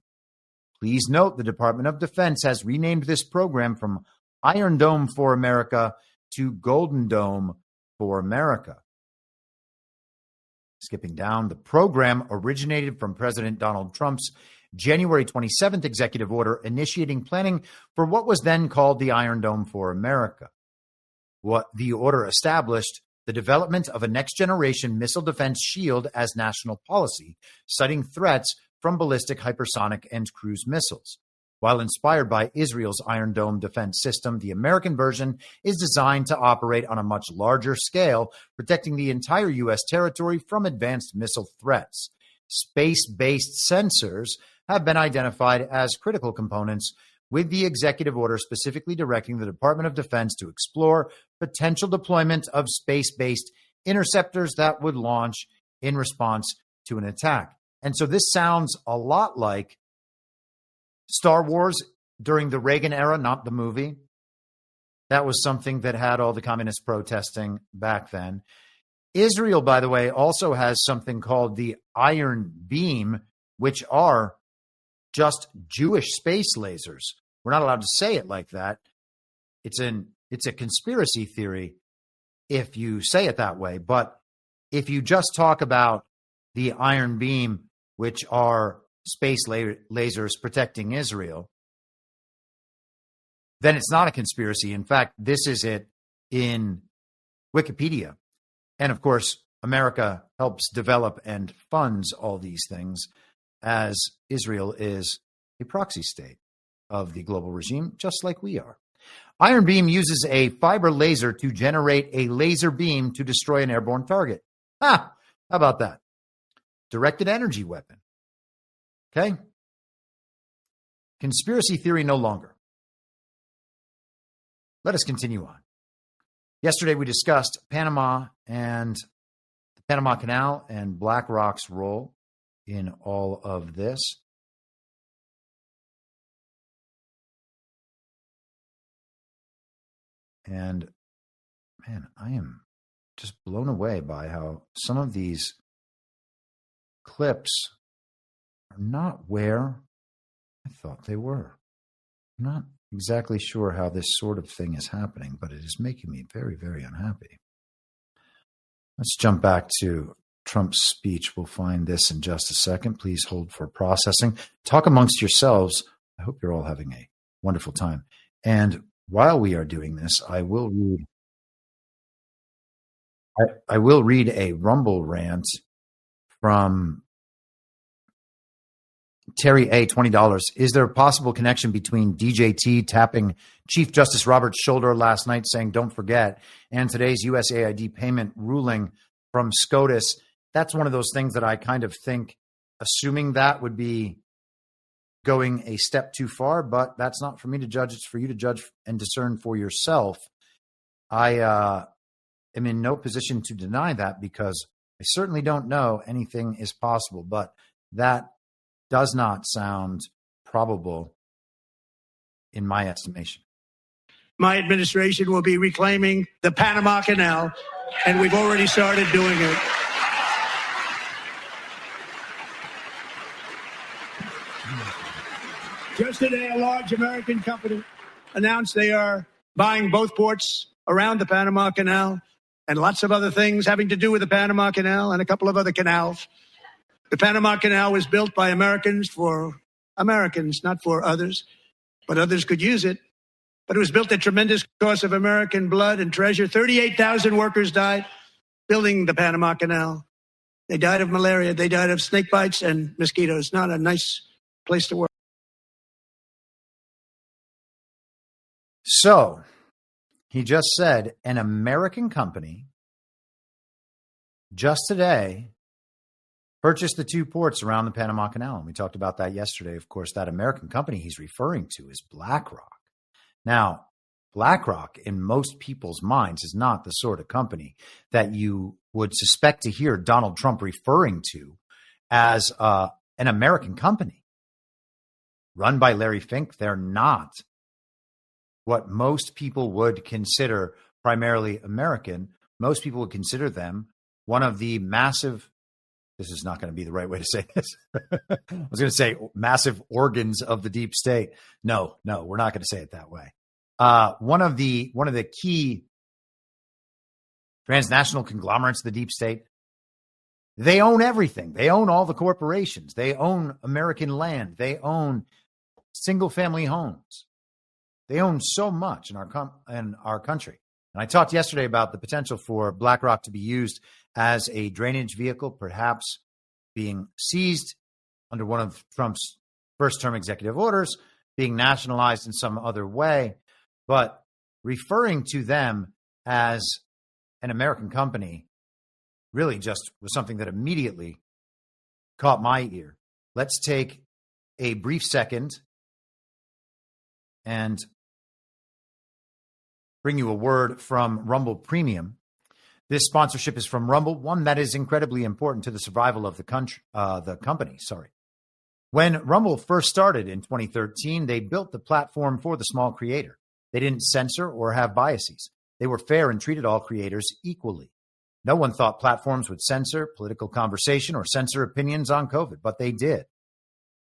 Please note the Department of Defense has renamed this program from Iron Dome for America to Golden Dome for America. Skipping down, the program originated from President Donald Trump's January 27th executive order initiating planning for what was then called the Iron Dome for America. What the order established the development of a next-generation missile defense shield as national policy, citing threats from ballistic, hypersonic, and cruise missiles. While inspired by Israel's Iron Dome defense system, the American version is designed to operate on a much larger scale, protecting the entire U.S. territory from advanced missile threats. Space-based sensors have been identified as critical components, with the executive order specifically directing the Department of Defense to explore potential deployment of space-based interceptors that would launch in response to an attack. And so this sounds a lot like Star Wars during the Reagan era, not the movie. That was something that had all the communists protesting back then. Israel, by the way, also has something called the Iron Beam, which are just Jewish space lasers. We're not allowed to say it like that. It's a conspiracy theory if you say it that way. But if you just talk about the Iron Beam, which are space lasers protecting Israel, then it's not a conspiracy. In fact, this is it in Wikipedia. And of course, America helps develop and funds all these things, as Israel is a proxy state of the global regime, just like we are. Iron Beam uses a fiber laser to generate a laser beam to destroy an airborne target. How about that? Directed energy weapon. Okay? Conspiracy theory no longer. Let us continue on. Yesterday we discussed Panama and the Panama Canal and BlackRock's role in all of this. And man, I am just blown away by how some of these clips are not where I thought they were. I'm not exactly sure how this sort of thing is happening, but it is making me very, very unhappy. Let's jump back to Trump's speech. We'll find this in just a second. Please hold for processing. Talk amongst yourselves. I hope you're all having a wonderful time. And while we are doing this, I will read a Rumble rant from Terry A., $20. Is there a possible connection between DJT tapping Chief Justice Roberts' shoulder last night saying, don't forget, and today's USAID payment ruling from SCOTUS? That's one of those things that I kind of think, assuming that would be going a step too far, but that's not for me to judge. It's for you to judge and discern for yourself. I am in no position to deny that because I certainly don't know anything is possible, but that does not sound probable in my estimation. My administration will be reclaiming the Panama Canal, and we've already started doing it. Just today, a large American company announced they are buying both ports around the Panama Canal and lots of other things having to do with the Panama Canal and a couple of other canals. The Panama Canal was built by Americans for Americans, not for others, but others could use it. But it was built at tremendous cost of American blood and treasure. 38,000 workers died building the Panama Canal. They died of malaria. They died of snake bites and mosquitoes. Not a nice place to work. So he just said an American company just today purchased the two ports around the Panama Canal. And we talked about that yesterday. Of course, that American company he's referring to is BlackRock. Now, BlackRock, in most people's minds, is not the sort of company that you would suspect to hear Donald Trump referring to as an American company. Run by Larry Fink, they're not what most people would consider primarily American. Most people would consider them one of the massive, this is not going to be the right way to say this. I was going to say massive organs of the deep state. No, we're not going to say it that way. One of the key transnational conglomerates of the deep state, they own everything. They own all the corporations. They own American land. They own single-family homes. They own so much in our country. And I talked yesterday about the potential for BlackRock to be used as a drainage vehicle, perhaps being seized under one of Trump's first-term executive orders, being nationalized in some other way. But referring to them as an American company really just was something that immediately caught my ear. Let's take a brief second and bring you a word from Rumble Premium. This sponsorship is from Rumble, one that is incredibly important to the survival of the company. When Rumble first started in 2013, they built the platform for the small creator. They didn't censor or have biases. They were fair and treated all creators equally. No one thought platforms would censor political conversation or censor opinions on COVID, but they did.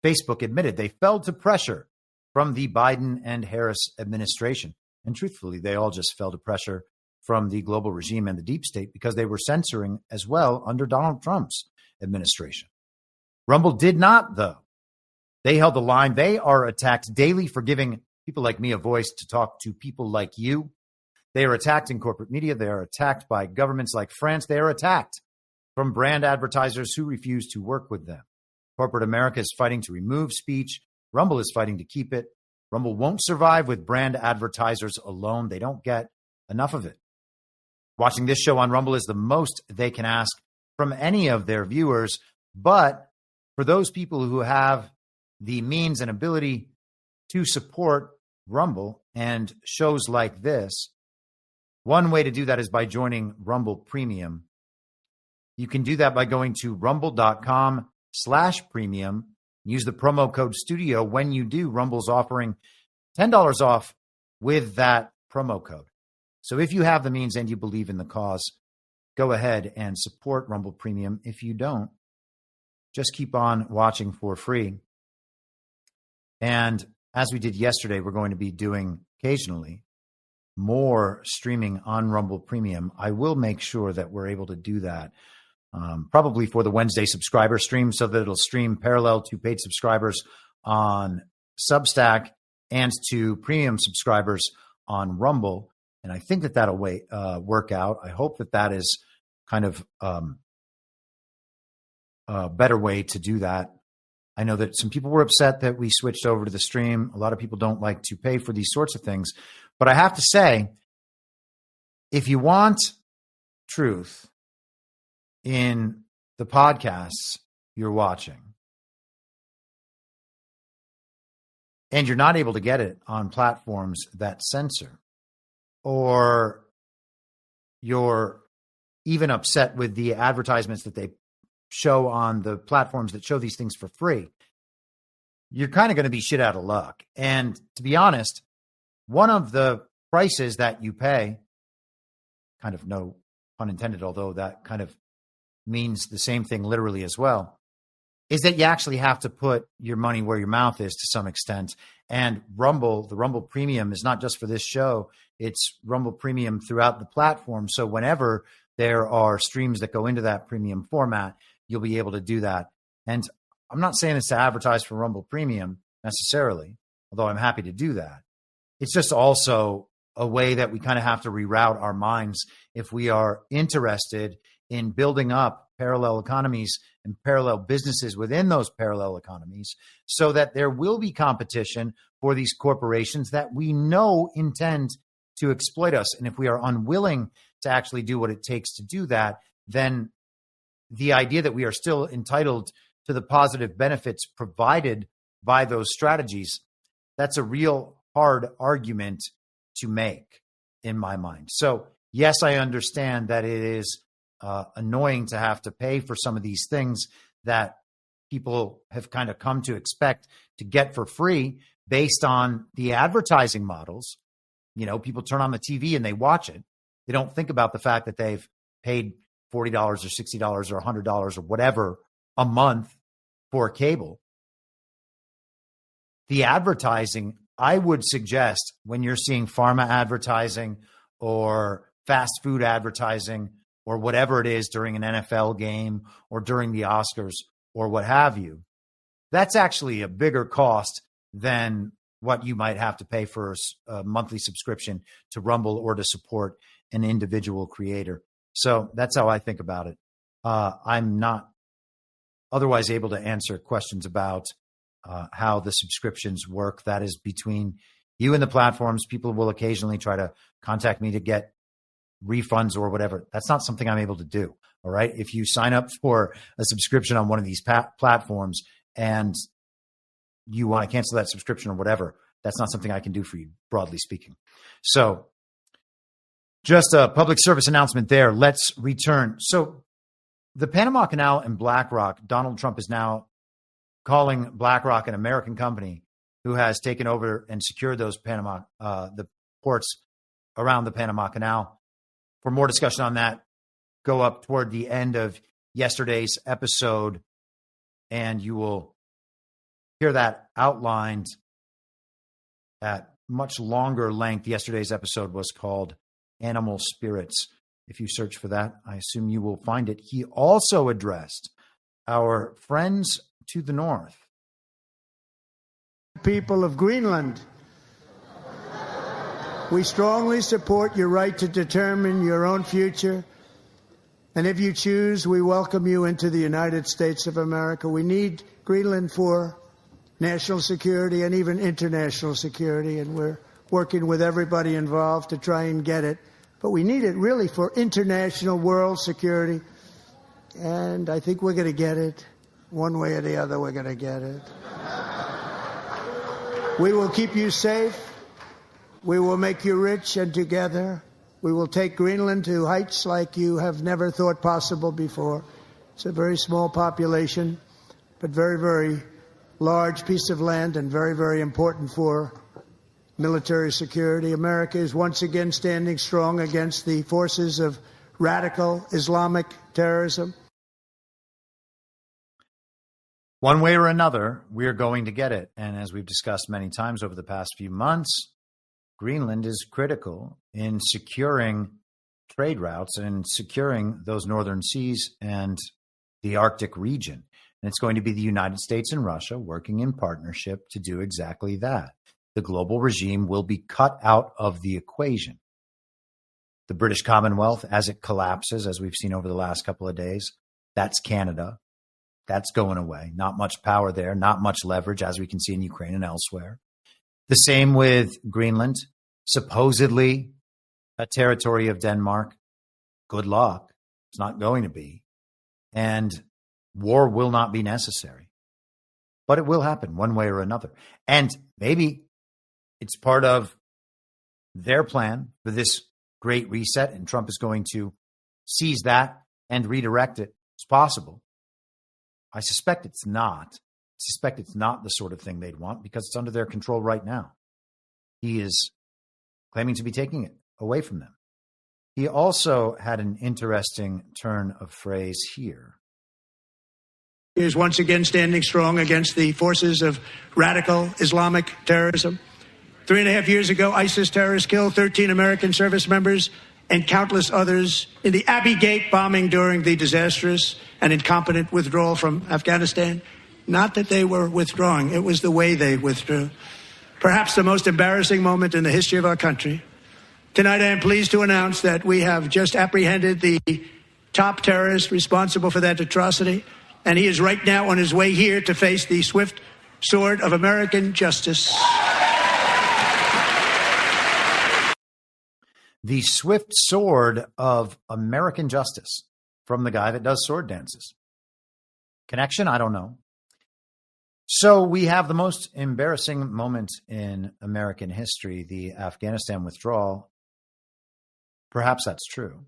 Facebook admitted they fell to pressure from the Biden and Harris administration. And truthfully, they all just fell to pressure from the global regime and the deep state because they were censoring as well under Donald Trump's administration. Rumble did not, though. They held the line. They are attacked daily for giving people like me a voice to talk to people like you. They are attacked in corporate media. They are attacked by governments like France. They are attacked from brand advertisers who refuse to work with them. Corporate America is fighting to remove speech. Rumble is fighting to keep it. Rumble won't survive with brand advertisers alone. They don't get enough of it. Watching this show on Rumble is the most they can ask from any of their viewers. But for those people who have the means and ability to support Rumble and shows like this, one way to do that is by joining Rumble Premium. You can do that by going to rumble.com/premium. Use the promo code STUDIO. When you do, Rumble's offering $10 off with that promo code. So if you have the means and you believe in the cause, go ahead and support Rumble Premium. If you don't, just keep on watching for free. And as we did yesterday, we're going to be doing occasionally more streaming on Rumble Premium. I will make sure that we're able to do that probably for the Wednesday subscriber stream, so that it'll stream parallel to paid subscribers on Substack and to premium subscribers on Rumble. And I think that that'll work out. I hope that that is kind of a better way to do that. I know that some people were upset that we switched over to the stream. A lot of people don't like to pay for these sorts of things. But I have to say, if you want truth in the podcasts you're watching, and you're not able to get it on platforms that censor, or you're even upset with the advertisements that they show on the platforms that show these things for free, you're kind of going to be shit out of luck. And to be honest, one of the prices that you pay, kind of no pun intended, although that kind of means the same thing literally as well, is that you actually have to put your money where your mouth is to some extent. And Rumble, the Rumble Premium, is not just for this show. It's Rumble Premium throughout the platform. So whenever there are streams that go into that premium format, you'll be able to do that. And I'm not saying it's to advertise for Rumble Premium necessarily, although I'm happy to do that. It's just also a way that we kind of have to reroute our minds if we are interested in building up parallel economies and parallel businesses within those parallel economies, so that there will be competition for these corporations that we know intend to exploit us. And if we are unwilling to actually do what it takes to do that, then the idea that we are still entitled to the positive benefits provided by those strategies, that's a real hard argument to make in my mind. So yes, I understand that it is annoying to have to pay for some of these things that people have kind of come to expect to get for free based on the advertising models. You know, people turn on the TV and they watch it. They don't think about the fact that they've paid $40 or $60 or $100 or whatever a month for cable. The advertising, I would suggest, when you're seeing pharma advertising or fast food advertising or whatever it is during an NFL game or during the Oscars or what have you, that's actually a bigger cost than what you might have to pay for a monthly subscription to Rumble or to support an individual creator. So that's how I think about it. I'm not otherwise able to answer questions about how the subscriptions work. That is between you and the platforms. People will occasionally try to contact me to get refunds or whatever. That's not something I'm able to do. All right. If you sign up for a subscription on one of these platforms and you want to cancel that subscription or whatever, that's not something I can do for you, broadly speaking. So just a public service announcement there. Let's return. So the Panama Canal and BlackRock, Donald Trump is now calling BlackRock an American company who has taken over and secured those the ports around the Panama Canal. For more discussion on that, go up toward the end of yesterday's episode, and you will hear that outlined at much longer length. Yesterday's episode was called Animal Spirits. If you search for that, I assume you will find it. He also addressed our friends to the north. People of Greenland, we strongly support your right to determine your own future. And if you choose, we welcome you into the United States of America. We need Greenland for national security and even international security, and we're working with everybody involved to try and get it. But we need it really for international world security, and I think we're going to get it. One way or the other, we're going to get it. We will keep you safe. We will make you rich, and together we will take Greenland to heights like you have never thought possible before. It's a very small population, but very, very large piece of land and very, very important for military security. America is once again standing strong against the forces of radical Islamic terrorism? One way or another, we're going to get it. And as we've discussed many times over the past few months, Greenland is critical in securing trade routes and securing those northern seas and the Arctic region. And it's going to be the United States and Russia working in partnership to do exactly that. The global regime will be cut out of the equation. The British Commonwealth, as it collapses, as we've seen over the last couple of days, that's Canada. That's going away. Not much power there, not much leverage, as we can see in Ukraine and elsewhere. The same with Greenland, supposedly a territory of Denmark. Good luck. It's not going to be. And war will not be necessary. But it will happen one way or another. And maybe it's part of their plan for this great reset, and Trump is going to seize that and redirect it. It's possible. I suspect it's not. I suspect it's not the sort of thing they'd want because it's under their control right now. He is claiming to be taking it away from them. He also had an interesting turn of phrase here. He is once again standing strong against the forces of radical Islamic terrorism. 3.5 years ago, ISIS terrorists killed 13 American service members and countless others in the Abbey Gate bombing during the disastrous and incompetent withdrawal from Afghanistan. Not that they were withdrawing, it was the way they withdrew. Perhaps the most embarrassing moment in the history of our country. Tonight, I am pleased to announce that we have just apprehended the top terrorist responsible for that atrocity, and he is right now on his way here to face the swift sword of American justice. The swift sword of American justice from the guy that does sword dances. Connection? I don't know. So we have the most embarrassing moment in American history, the Afghanistan withdrawal. Perhaps that's true.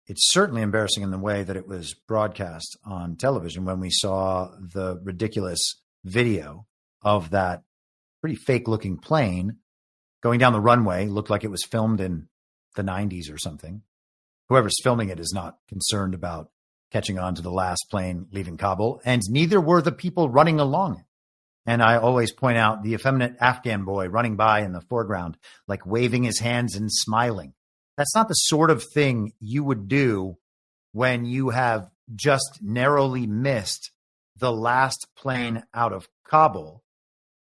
It's certainly embarrassing in the way that it was broadcast on television when we saw the ridiculous video of that pretty fake-looking plane going down the runway. Looked like it was filmed in the 90s or something. Whoever's filming it is not concerned about catching on to the last plane leaving Kabul, and neither were the people running along it. And I always point out the effeminate Afghan boy running by in the foreground, like waving his hands and smiling. That's not the sort of thing you would do when you have just narrowly missed the last plane out of Kabul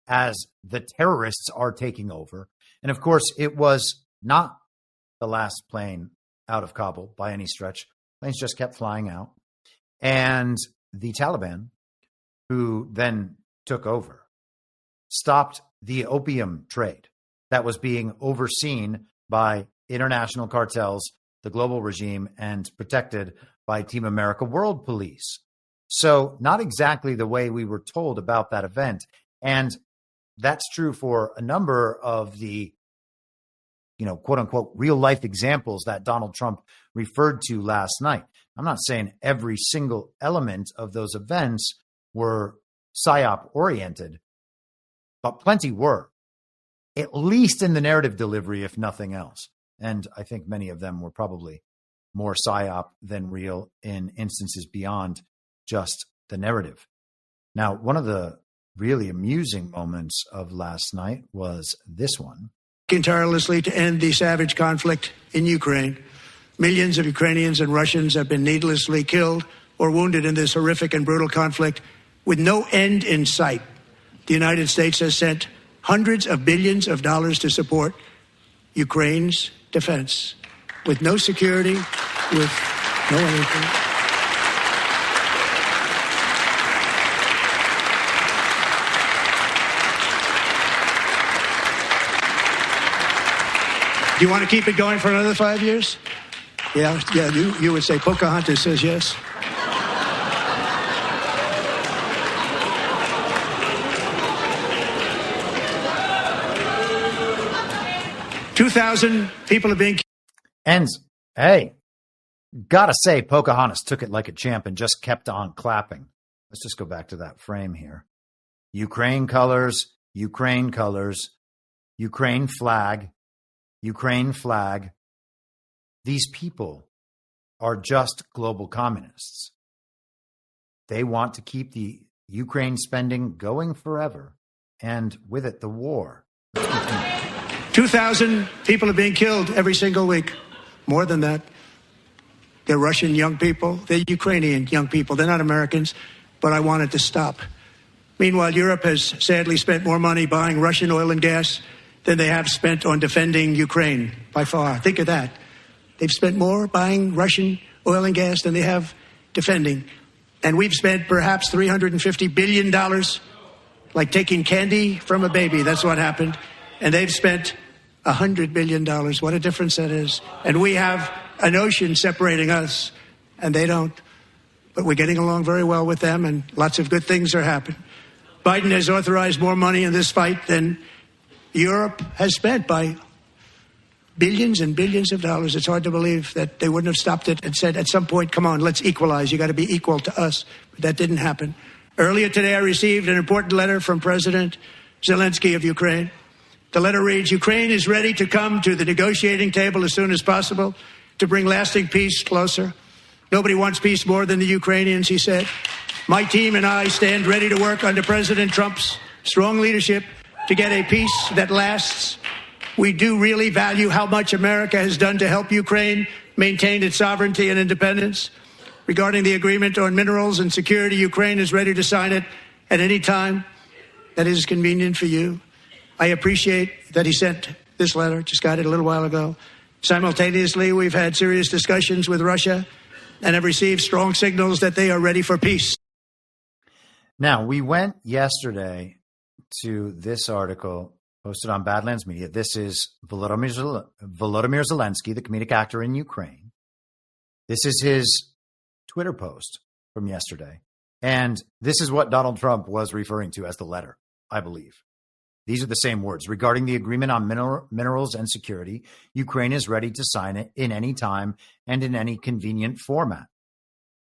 as the terrorists are taking over. And of course, it was not the last plane out of Kabul by any stretch. Planes just kept flying out. And the Taliban, who then took over, stopped the opium trade that was being overseen by international cartels, the global regime, and protected by Team America World Police. So not exactly the way we were told about that event. And that's true for a number of the, quote unquote, real life examples that Donald Trump referred to last night. I'm not saying every single element of those events were PSYOP oriented, but plenty were, at least in the narrative delivery, if nothing else. And I think many of them were probably more PSYOP than real in instances beyond just the narrative. Now, one of the really amusing moments of last night was this one. Tirelessly to end the savage conflict in Ukraine. Millions of Ukrainians and Russians have been needlessly killed or wounded in this horrific and brutal conflict with no end in sight. The United States has sent hundreds of billions of dollars to support Ukraine's defense with no security, with no anything. Do you want to keep it going for another 5 years? Yeah, you would say Pocahontas says yes. 2,000 people are being killed. And, hey, gotta say, Pocahontas took it like a champ and just kept on clapping. Let's just go back to that frame here. Ukraine colors, Ukraine colors, Ukraine flag, Ukraine flag. These people are just global communists. They want to keep the Ukraine spending going forever, and with it, the war. 2,000 people are being killed every single week. More than that. They're Russian young people. They're Ukrainian young people. They're not Americans, but I want it to stop. Meanwhile, Europe has sadly spent more money buying Russian oil and gas than they have spent on defending Ukraine, by far. Think of that. They've spent more buying Russian oil and gas than they have defending. And we've spent perhaps $350 billion, like taking candy from a baby. That's what happened. And they've spent $100 billion. What a difference that is. And we have an ocean separating us, and they don't. But we're getting along very well with them, and lots of good things are happening. Biden has authorized more money in this fight than Europe has spent by billions and billions of dollars. It's hard to believe that they wouldn't have stopped it and said, at some point, come on, let's equalize. You got to be equal to us. But that didn't happen. Earlier today, I received an important letter from President Zelensky of Ukraine. The letter reads, Ukraine is ready to come to the negotiating table as soon as possible to bring lasting peace closer. Nobody wants peace more than the Ukrainians, he said. My team and I stand ready to work under President Trump's strong leadership to get a peace that lasts. We do really value how much America has done to help Ukraine maintain its sovereignty and independence. Regarding the agreement on minerals and security, Ukraine is ready to sign it at any time that is convenient for you. I appreciate that he sent this letter, just got it a little while ago. Simultaneously, we've had serious discussions with Russia and have received strong signals that they are ready for peace. Now, we went yesterday to this article posted on Badlands Media. This is Volodymyr Zelensky, the comedic actor in Ukraine. This is his Twitter post from yesterday. And this is what Donald Trump was referring to as the letter, I believe. These are the same words. Regarding the agreement on minerals and security, Ukraine is ready to sign it in any time and in any convenient format.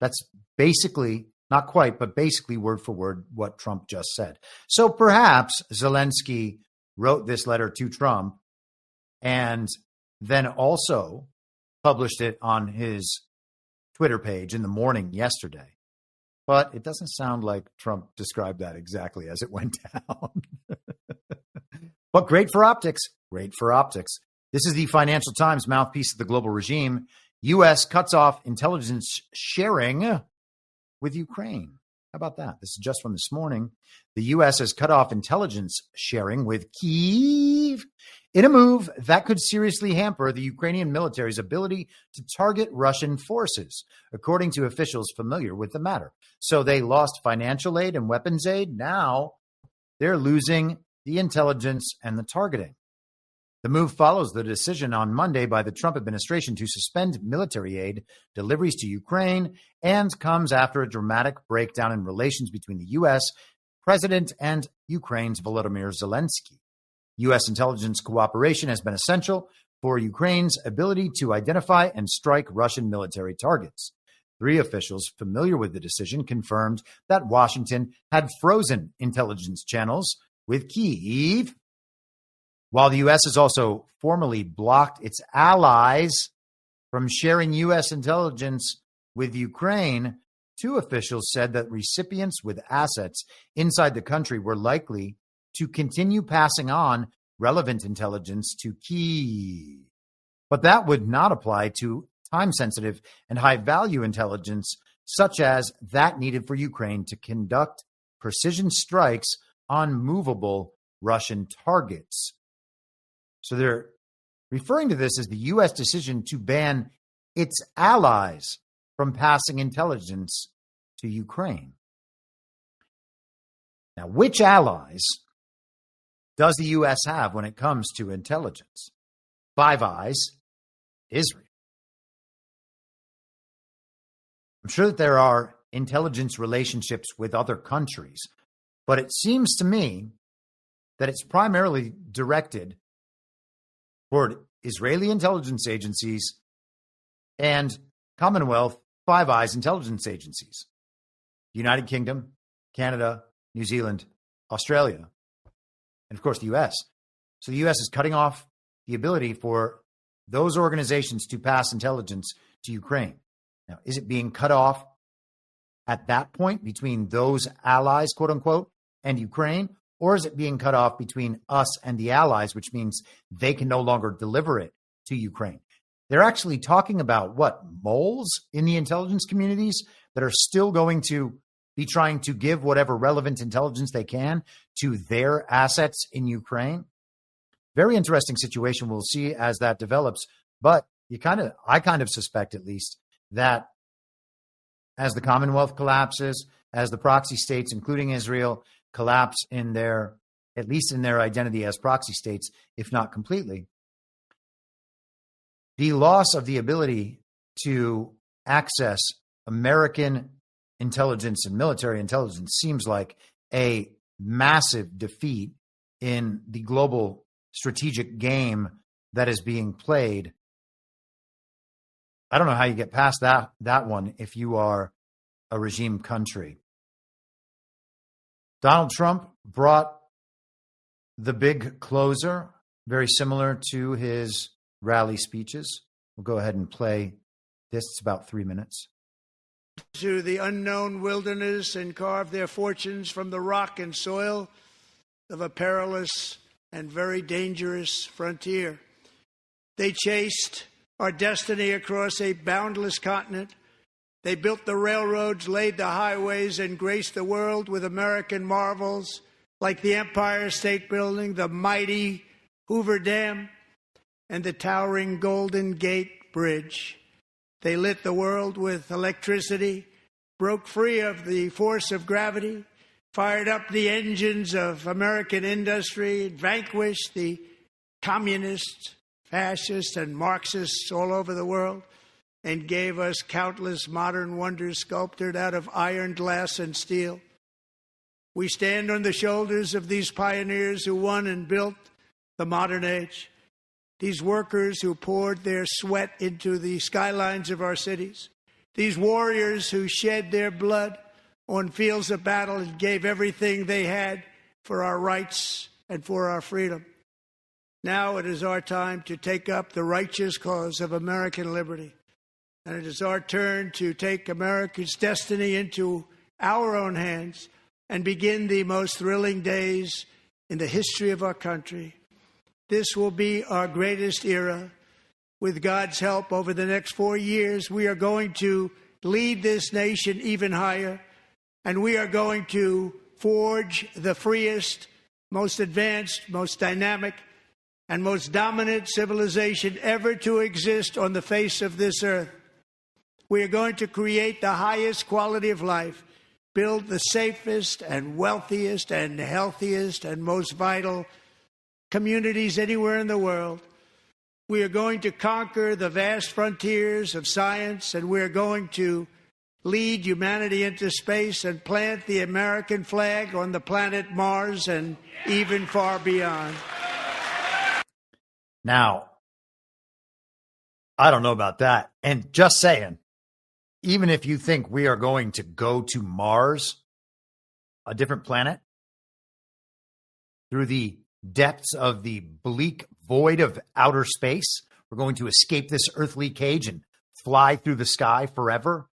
That's basically, not quite, but basically word for word what Trump just said. So perhaps Zelensky wrote this letter to Trump and then also published it on his Twitter page in the morning yesterday. But it doesn't sound like Trump described that exactly as it went down. But great for optics. Great for optics. This is the Financial Times mouthpiece of the global regime. U.S. cuts off intelligence sharing with Ukraine. How about that? This is just from this morning. The U.S. has cut off intelligence sharing with Kyiv in a move that could seriously hamper the Ukrainian military's ability to target Russian forces, according to officials familiar with the matter. So they lost financial aid and weapons aid. Now they're losing the intelligence and the targeting. The move follows the decision on Monday by the Trump administration to suspend military aid deliveries to Ukraine and comes after a dramatic breakdown in relations between the U.S. President and Ukraine's Volodymyr Zelensky. U.S. intelligence cooperation has been essential for Ukraine's ability to identify and strike Russian military targets. 3 officials familiar with the decision confirmed that Washington had frozen intelligence channels with Kyiv, while the U.S. has also formally blocked its allies from sharing U.S. intelligence with Ukraine. 2 officials said that recipients with assets inside the country were likely to continue passing on relevant intelligence to Kyiv. But that would not apply to time-sensitive and high-value intelligence, such as that needed for Ukraine to conduct precision strikes on movable Russian targets. So they're referring to this as the U.S. decision to ban its allies from passing intelligence to Ukraine. Now, which allies does the U.S. have when it comes to intelligence? Five Eyes, Israel. I'm sure that there are intelligence relationships with other countries, but it seems to me that it's primarily directed toward Israeli intelligence agencies and Commonwealth Five Eyes intelligence agencies. The United Kingdom, Canada, New Zealand, Australia, and of course the U.S. So the U.S. is cutting off the ability for those organizations to pass intelligence to Ukraine. Now, is it being cut off at that point between those allies, quote unquote, and Ukraine? Or is it being cut off between us and the allies, which means they can no longer deliver it to Ukraine? They're actually talking about what, moles in the intelligence communities that are still going to be trying to give whatever relevant intelligence they can to their assets in Ukraine. Very interesting situation. We'll see as that develops. But I kind of suspect, at least, that as the Commonwealth collapses, as the proxy states, including Israel, collapse at least in their identity as proxy states, if not completely, the loss of the ability to access American intelligence and military intelligence seems like a massive defeat in the global strategic game that is being played. I don't know how you get past that one if you are a regime country. Donald Trump brought the big closer, very similar to his rally speeches. We'll go ahead and play this. It's about 3 minutes. To the unknown wilderness and carve their fortunes from the rock and soil of a perilous and very dangerous frontier. They chased our destiny across a boundless continent. They built the railroads, laid the highways, and graced the world with American marvels like the Empire State Building, the mighty Hoover Dam, and the towering Golden Gate Bridge. They lit the world with electricity, broke free of the force of gravity, fired up the engines of American industry, vanquished the communists, fascists, and Marxists all over the world, and gave us countless modern wonders sculptured out of iron, glass, and steel. We stand on the shoulders of these pioneers who won and built the modern age. These workers who poured their sweat into the skylines of our cities. These warriors who shed their blood on fields of battle and gave everything they had for our rights and for our freedom. Now it is our time to take up the righteous cause of American liberty. And it is our turn to take America's destiny into our own hands and begin the most thrilling days in the history of our country. This will be our greatest era. With God's help, over the next 4 years, we are going to lead this nation even higher, and we are going to forge the freest, most advanced, most dynamic, and most dominant civilization ever to exist on the face of this earth. We are going to create the highest quality of life, build the safest and wealthiest and healthiest and most vital communities anywhere in the world. We are going to conquer the vast frontiers of science, and we are going to lead humanity into space and plant the American flag on the planet Mars and even far beyond. Now, I don't know about that. And just saying, even if you think we are going to go to Mars, a different planet, through the depths of the bleak void of outer space, we're going to escape this earthly cage and fly through the sky forever.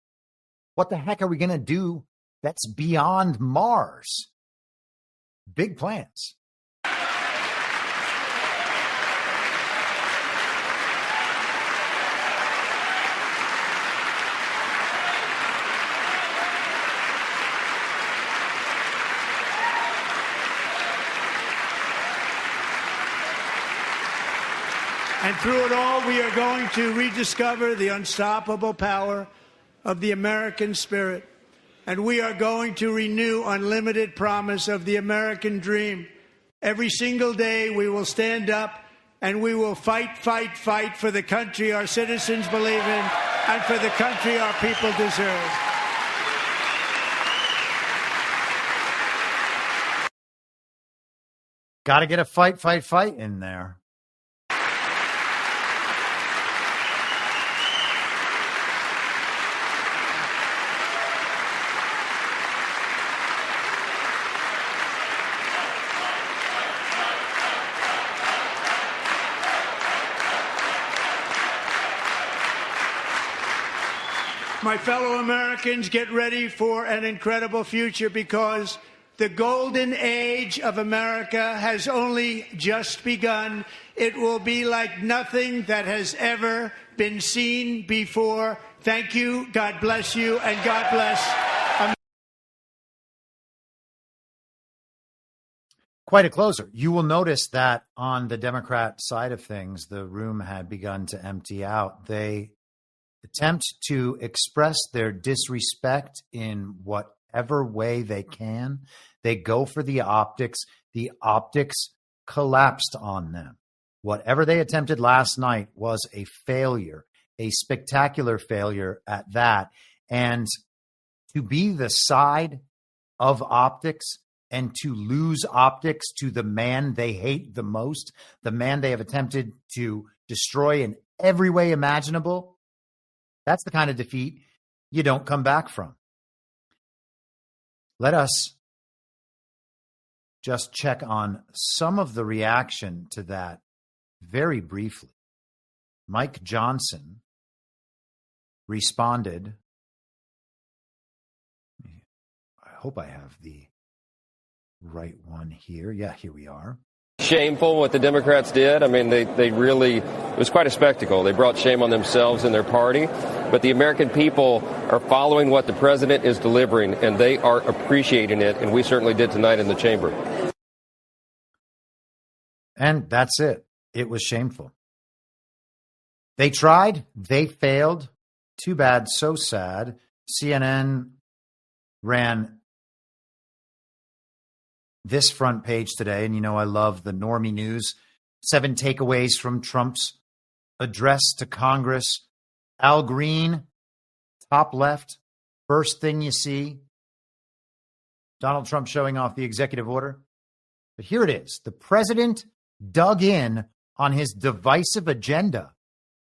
What the heck are we going to do that's beyond Mars? Big plans. And through it all, we are going to rediscover the unstoppable power of the American spirit. And we are going to renew unlimited promise of the American dream. Every single day we will stand up and we will fight, fight, fight for the country our citizens believe in and for the country our people deserve. Got to get a fight, fight, fight in there. My fellow Americans, get ready for an incredible future because the golden age of America has only just begun. It will be like nothing that has ever been seen before. Thank you, God bless you, and God bless America. Quite a closer. You will notice that on the Democrat side of things, the room had begun to empty out. They attempt to express their disrespect in whatever way they can. They go for the optics. The optics collapsed on them. Whatever they attempted last night was a failure, a spectacular failure at that. And to be the side of optics and to lose optics to the man they hate the most, the man they have attempted to destroy in every way imaginable, that's the kind of defeat you don't come back from. Let us just check on some of the reaction to that very briefly. Mike Johnson responded. I hope I have the right one here. Yeah, here we are. Shameful what the Democrats did. I mean, they really, it was quite a spectacle. They brought shame on themselves and their party. But the American people are following what the president is delivering, and they are appreciating it. And we certainly did tonight in the chamber. And that's it. It was shameful. They tried. They failed. Too bad. So sad. CNN ran this front page today, and you know I love the normie news. 7 takeaways from Trump's address to Congress. Al Green, top left, first thing you see. Donald Trump showing off the executive order. But here it is. The president dug in on his divisive agenda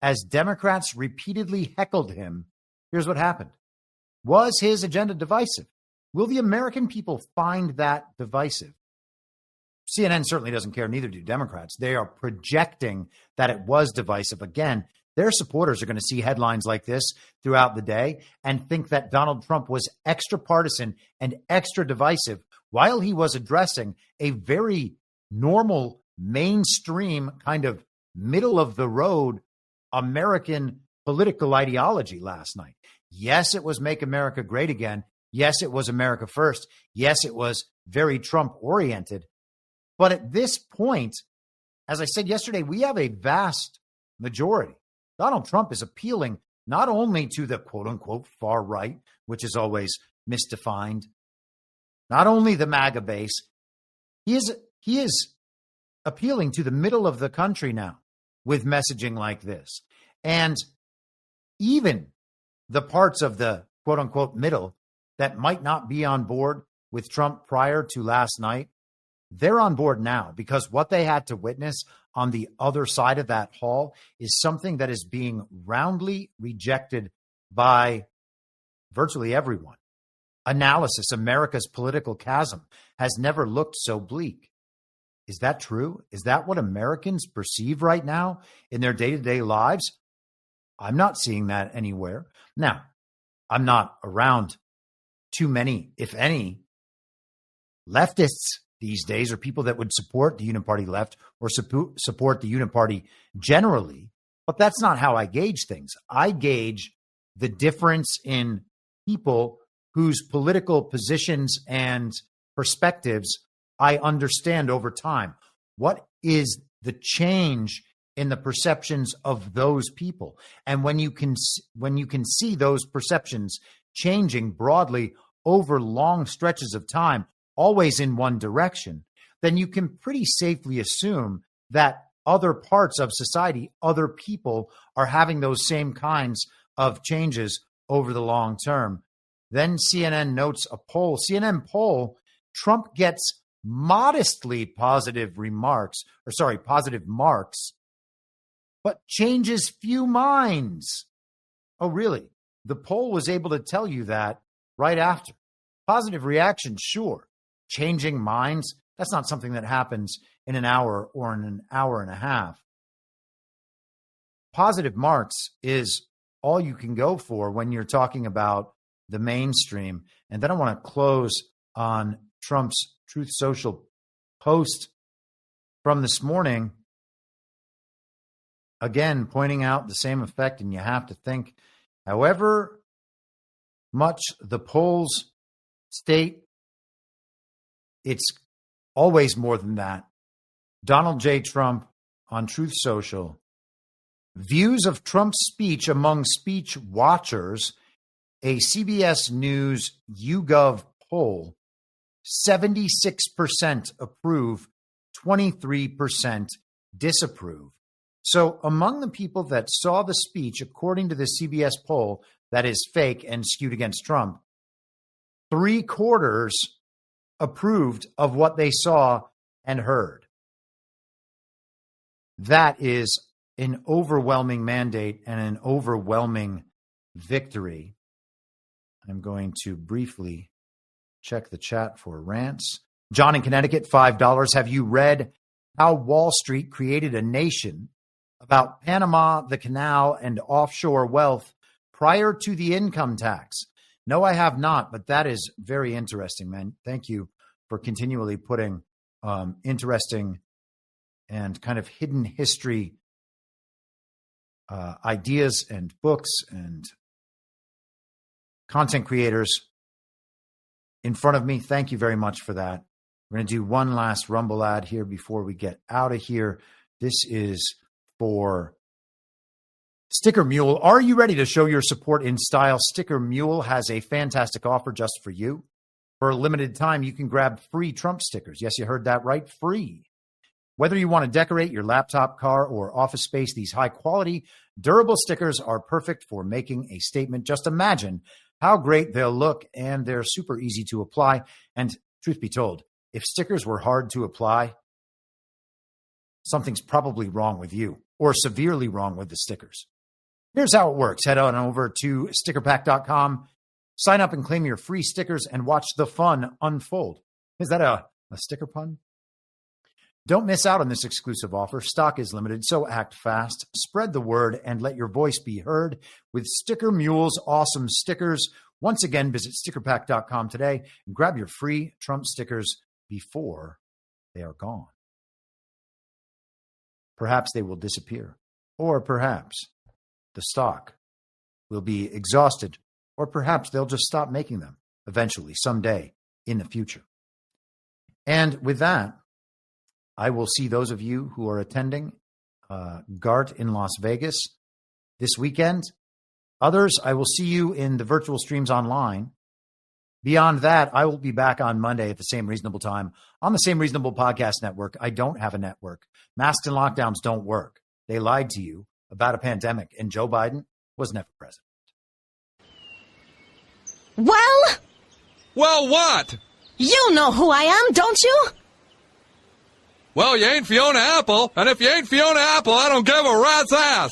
as Democrats repeatedly heckled him. Here's what happened. Was his agenda divisive? Will the American people find that divisive? CNN certainly doesn't care, neither do Democrats. They are projecting that it was divisive. Again, their supporters are going to see headlines like this throughout the day and think that Donald Trump was extra partisan and extra divisive while he was addressing a very normal, mainstream, kind of middle-of-the-road American political ideology last night. Yes, it was Make America Great Again. Yes, it was America First. Yes, it was very Trump-oriented. But at this point, as I said yesterday, we have a vast majority. Donald Trump is appealing not only to the quote-unquote far right, which is always misdefined, not only the MAGA base, he is appealing to the middle of the country now with messaging like this. And even the parts of the quote-unquote middle that might not be on board with Trump prior to last night, they're on board now because what they had to witness on the other side of that hall is something that is being roundly rejected by virtually everyone. Analysis, America's political chasm has never looked so bleak. Is that true? Is that what Americans perceive right now in their day-to-day lives? I'm not seeing that anywhere. Now, I'm not around too many, if any, leftists these days, or people that would support the Uniparty left or support the Uniparty generally. But that's not how I gauge things. I gauge the difference in people whose political positions and perspectives I understand over time. What is the change in the perceptions of those people? And when you can see those perceptions changing broadly over long stretches of time, always in one direction, then you can pretty safely assume that other parts of society, other people are having those same kinds of changes over the long term. Then CNN notes a poll. CNN poll, Trump gets modestly positive marks, but changes few minds. Oh, really? The poll was able to tell you that right after. Positive reaction, sure. Changing minds, that's not something that happens in an hour or in an hour and a half. Positive marks is all you can go for when you're talking about the mainstream. And then I want to close on Trump's Truth Social post from this morning, again, pointing out the same effect. And you have to think, however much the polls state, it's always more than that. Donald J. Trump on Truth Social. Views of Trump's speech among speech watchers, a CBS News YouGov poll, 76% approve, 23% disapprove. So among the people that saw the speech, according to the CBS poll that is fake and skewed against Trump, 3/4 approved of what they saw and heard. That is an overwhelming mandate and an overwhelming victory. I'm going to briefly check the chat for rants. John in Connecticut, $5. Have you read How Wall Street Created a Nation about Panama, the canal, and offshore wealth prior to the income tax? No, I have not, but that is very interesting, man. Thank you for continually putting interesting and kind of hidden history ideas and books and content creators in front of me. Thank you very much for that. We're going to do one last Rumble ad here before we get out of here. This is for Sticker Mule. Are you ready to show your support in style? Sticker Mule has a fantastic offer just for you. For a limited time, you can grab free Trump stickers. Yes, you heard that right, free. Whether you want to decorate your laptop, car, or office space, these high-quality, durable stickers are perfect for making a statement. Just imagine how great they'll look, and they're super easy to apply. And truth be told, if stickers were hard to apply, something's probably wrong with you or severely wrong with the stickers. Here's how it works. Head on over to stickerpack.com, sign up and claim your free stickers, and watch the fun unfold. Is that a sticker pun? Don't miss out on this exclusive offer. Stock is limited, so act fast. Spread the word and let your voice be heard with Sticker Mule's awesome stickers. Once again, visit stickerpack.com today and grab your free Trump stickers before they are gone. Perhaps they will disappear, or perhaps the stock will be exhausted, or perhaps they'll just stop making them eventually, someday in the future. And with that, I will see those of you who are attending GART in Las Vegas this weekend. Others, I will see you in the virtual streams online. Beyond that, I will be back on Monday at the same reasonable time on the Same Reasonable Podcast Network. I don't have a network. Masks and lockdowns don't work. They lied to you about a pandemic, and Joe Biden was never president. Well, what? You know who I am, don't you? Well, you ain't Fiona Apple, and if you ain't Fiona Apple, I don't give a rat's ass.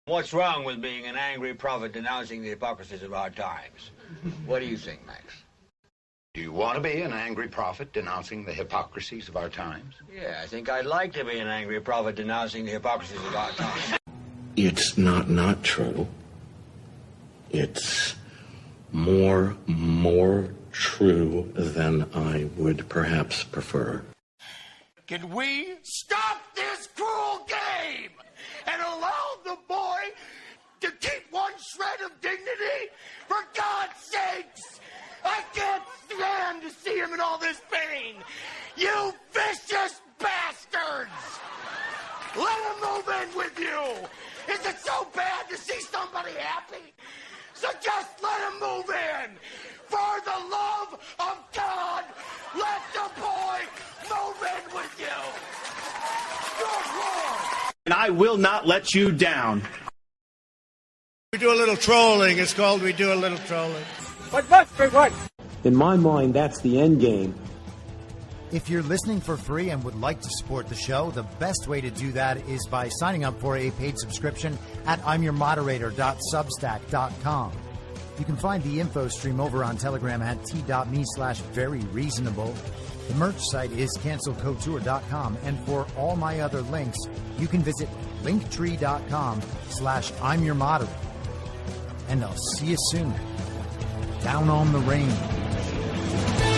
What's wrong with being an angry prophet denouncing the hypocrisies of our times? What do you think, Max? Do you want to be an angry prophet denouncing the hypocrisies of our times? Yeah, I think I'd like to be an angry prophet denouncing the hypocrisies of our times. It's not true. It's more true than I would perhaps prefer. Can we stop this cruel game and allow the boy to keep one shred of dignity? For God's sakes! I can't stand to see him in all this pain! You vicious bastards! Let him move in with you! Is it so bad to see somebody happy? So just let him move in! For the love of God, let the boy move in with you! Good Lord! And I will not let you down. We do a little trolling. It's called We Do a Little Trolling. What? In my mind, that's the end game. If you're listening for free and would like to support the show, the best way to do that is by signing up for a paid subscription at imyourmoderator.substack.com. You can find the info stream over on Telegram at t.me/veryreasonable. The merch site is cancelcouture.com, and for all my other links, you can visit linktree.com/imyourmoderator. and I'll see you soon down on the range.